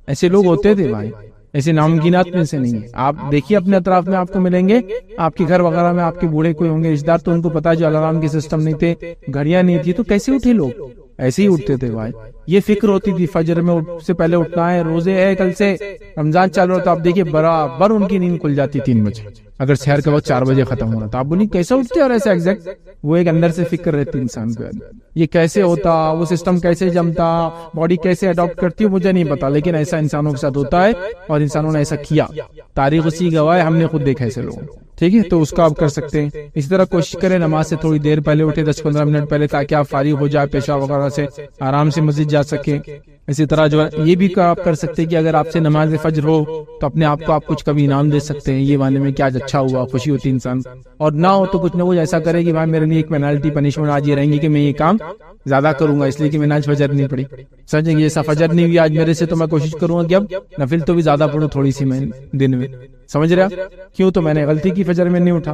ایسے لوگ ہوتے تھے بھائی, ایسے ناممکنات میں سے نہیں ہے. آپ دیکھیے اپنے اطراف میں آپ کو ملیں گے, آپ کے گھر وغیرہ میں آپ کے بوڑھے کوئی ہوں گے رشتہ دار, تو ان کو پتا ہے جو الارم کے سسٹم نہیں تھے, گھڑیاں نہیں تھی, تو کیسے اٹھے لوگ, ایسے ہی اٹھتے تھے بھائی. یہ فکر ہوتی تھی فجر میں سے پہلے اٹھنا ہے, روزے ہے, کل سے رمضان چل رہا, تو آپ دیکھیے برابر ان کی نیند کھل جاتی 3 بجے, اگر سحر کا وقت 4 بجے ختم ہو رہا تھا. آپ بولی کیسا اٹھتے اور ایسا ایگزیکٹ, وہ ایک اندر سے فکر رہتی انسان کو, یہ کیسے ہوتا, وہ سسٹم کیسے جمتا, باڈی کیسے اڈاپٹ کرتی ہے مجھے نہیں پتا, لیکن ایسا انسانوں کے ساتھ ہوتا ہے اور انسانوں نے ایسا کیا. تاریخ اسی گواہ ہے, ہم نے خود دیکھا ایسے لوگوں. ٹھیک ہے, تو اس کا آپ کر سکتے ہیں. اسی طرح کوشش کریں نماز سے تھوڑی دیر پہلے اٹھے, 10-15 منٹ پہلے, تاکہ آپ فارغ ہو جائے پیشاب وغیرہ سے, آرام سے مسجد جا سکیں. اسی طرح جو ہے یہ بھی آپ کر سکتے ہیں کہ اگر آپ سے نماز فجر ہو تو اپنے آپ کو آپ کچھ کبھی انعام دے سکتے ہیں, یہ معنی میں کہ آج اچھا ہوا, خوشی ہوتی انسان. اور نہ ہو تو کچھ نہ کچھ ایسا کرے کہ بھائی میرے لیے ایک پینالٹی پنشمنٹ آج یہ رہیں گی کہ میں یہ کام زیادہ کروں گا, اس لیے کہ میں نے آج فجر نہیں پڑھی. سمجھیں گے, ایسا فجر نہیں ہوئی آج میرے سے, تو میں کوشش کروں گا کہ اب نفل تو بھی زیادہ پڑھوں تھوڑی سی میں دن میں. سمجھ رہے کیوں, تو میں نے غلطی کی, فجر میں نہیں اٹھا,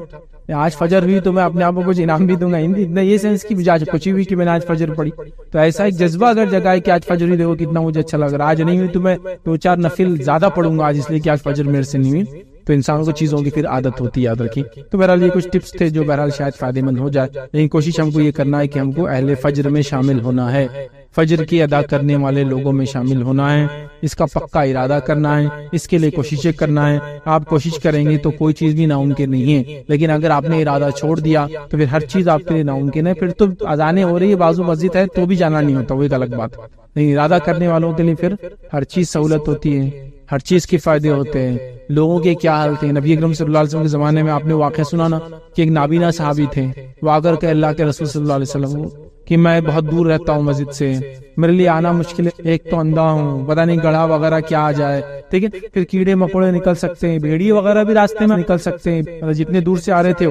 آج فجر ہوئی تو میں اپنے آپ کو کچھ انعام بھی دوں گا. اتنا یہ سینس کی آج کچھ ہوئی کہ میں نے آج فجر پڑھی, تو ایسا ایک جذبہ اگر جگائے کہ آج فجر ہوئی, دیکھو کتنا مجھے اچھا لگ رہا ہے. آج نہیں ہوئی تو میں 2-4 نفل زیادہ پڑھوں گا آج, اس لیے کہ آج فجر میرے سے نہیں ہوئی. تو انسانوں کو چیزوں کی پھر عادت ہوتی ہے, یاد رکھیں. تو بہرحال یہ کچھ ٹپس تھے جو بہرحال شاید فائدے مند ہو جائے, لیکن کوشش ہم کو یہ کرنا ہے کہ ہم کو اہل فجر میں شامل ہونا ہے. فجر کی ادا کرنے والے لوگوں میں شامل ہونا ہے، اس کا پکا ارادہ کرنا ہے، اس کے لیے کوششیں کرنا ہے۔ آپ کوشش کریں گے تو کوئی چیز بھی ناممکن نہیں ہے، لیکن اگر آپ نے ارادہ چھوڑ دیا تو پھر ہر چیز آپ کے لیے ناممکن ہے۔ پھر تو اذانیں ہو رہی ہے، بازو مسجد ہے تو بھی جانا نہیں ہوتا، وہ ایک الگ بات، لیکن ارادہ کرنے والوں کے لیے پھر ہر چیز سہولت ہوتی ہے، ہر چیز کے فائدے ہوتے ہیں۔ لوگوں کے کیا حال تھے، نبی اکرم صلی اللہ علیہ وسلم کے زمانے میں آپ نے واقعہ سنا نا کہ ایک نابینا صحابی تھے، وہ آ کر کے اللہ کے رسول صلی اللہ علیہ وسلم کہ میں بہت دور رہتا ہوں مسجد سے، میرے لیے آنا مشکل ہے، ایک تو اندھا ہوں، پتہ نہیں گڑھا وغیرہ کیا آ جائے، ٹھیک ہے، پھر کیڑے مکوڑے نکل سکتے ہیں، بھیڑیے وغیرہ بھی راستے میں نکل سکتے ہیں، جتنے دور سے آ رہے تھے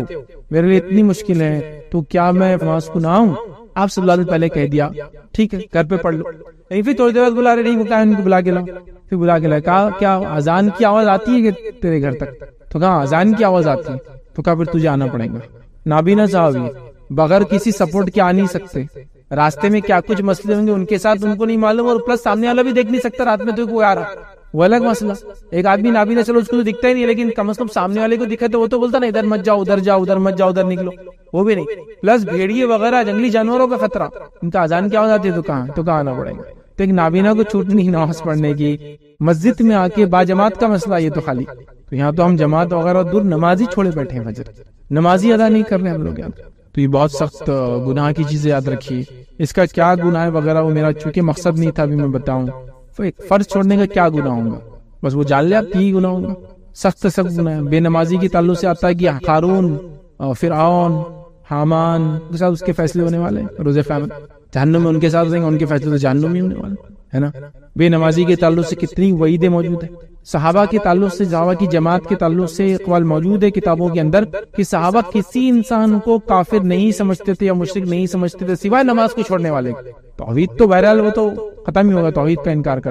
میرے لیے اتنی مشکل ہے، تو کیا میں نماز کو نہ آؤں؟ آپ صلی اللہ علیہ وسلم پہلے کہہ دیا ٹھیک ہے گھر پہ پڑھ لو، پھر تھوڑی دیر بعد بلا رہے، نہیں وہ کہا ان کو بلا کے لاؤ، پھر بلا کے لاؤ، کہا کیا اذان کی آواز آتی ہے کہ تیرے گھر تک؟ تو کہا اذان کی آواز آتی ہے، تو کہا پھر تجھے آنا پڑے گا۔ نابینا صحابی بغیر کسی سپورٹ کے آ نہیں سکتے، راستے میں کیا کچھ مسئلے ہوں گے ان کے ساتھ ان کو نہیں معلوم، اور پلس سامنے والا بھی دیکھ نہیں سکتا رات میں تو کوئی آ رہا، وہ الگ مسئلہ۔ ایک آدمی نابینا چلو اس کو تو دکھتا ہی نہیں، لیکن کم از کم سامنے والے کو دکھا تو وہ تو بولتا نا ادھر مت جاؤ، ادھر جاؤ، ادھر مت جاؤ، ادھر نکلو، وہ بھی نہیں۔ پلس بھیڑیے وغیرہ جنگلی جانوروں کا خطرہ، ان کا اذان کیا ہو جاتی ہے تو کہاں آنا پڑے گا۔ تو ایک نابینا کو چھوٹ نہیں نماز پڑھنے کی، مسجد میں آ کے باجماعت کا مسئلہ یہ تو خالی، تو یہاں تو ہم جماعت وغیرہ دور نمازی چھوڑے بیٹھے ہیں، فجر نمازی ادا نہیں کر رہے ہم لوگ یہاں، تو یہ بہت سخت گناہ کی چیزیں یاد رکھیے۔ اس کا کیا گناہ ہے وغیرہ وہ میرا چونکہ مقصد نہیں تھا ابھی میں بتاؤں، تو ایک فرض چھوڑنے کا کیا گناہ ہوگا بس وہ جان لے آپ، یہی گناہ ہوگا، سخت سخت گناہ ہے۔ بے نمازی کے تعلق سے آتا ہے کہ قارون، فرعون، حامان کے ساتھ اس کے فیصلے ہونے والے ہیں، روز قیامت جہنم میں ان کے ساتھ رہیں گے، ان کے فیصلے تو جہنم میں ہونے والے ہے نا۔ بے نمازی کے تعلق سے کتنی وعیدیں موجود ہیں، صحابہ کے تعلق سے، صحابہ کی جماعت کے تعلق سے اقوال موجود ہے کتابوں کے اندر کہ صحابہ کسی انسان کو کافر نہیں سمجھتے تھے یا مشرک نہیں سمجھتے تھے سوائے نماز کو چھوڑنے والے۔ توحید تو بہرحال وہ تو ختم ہی ہوگا، توحید کا انکار کر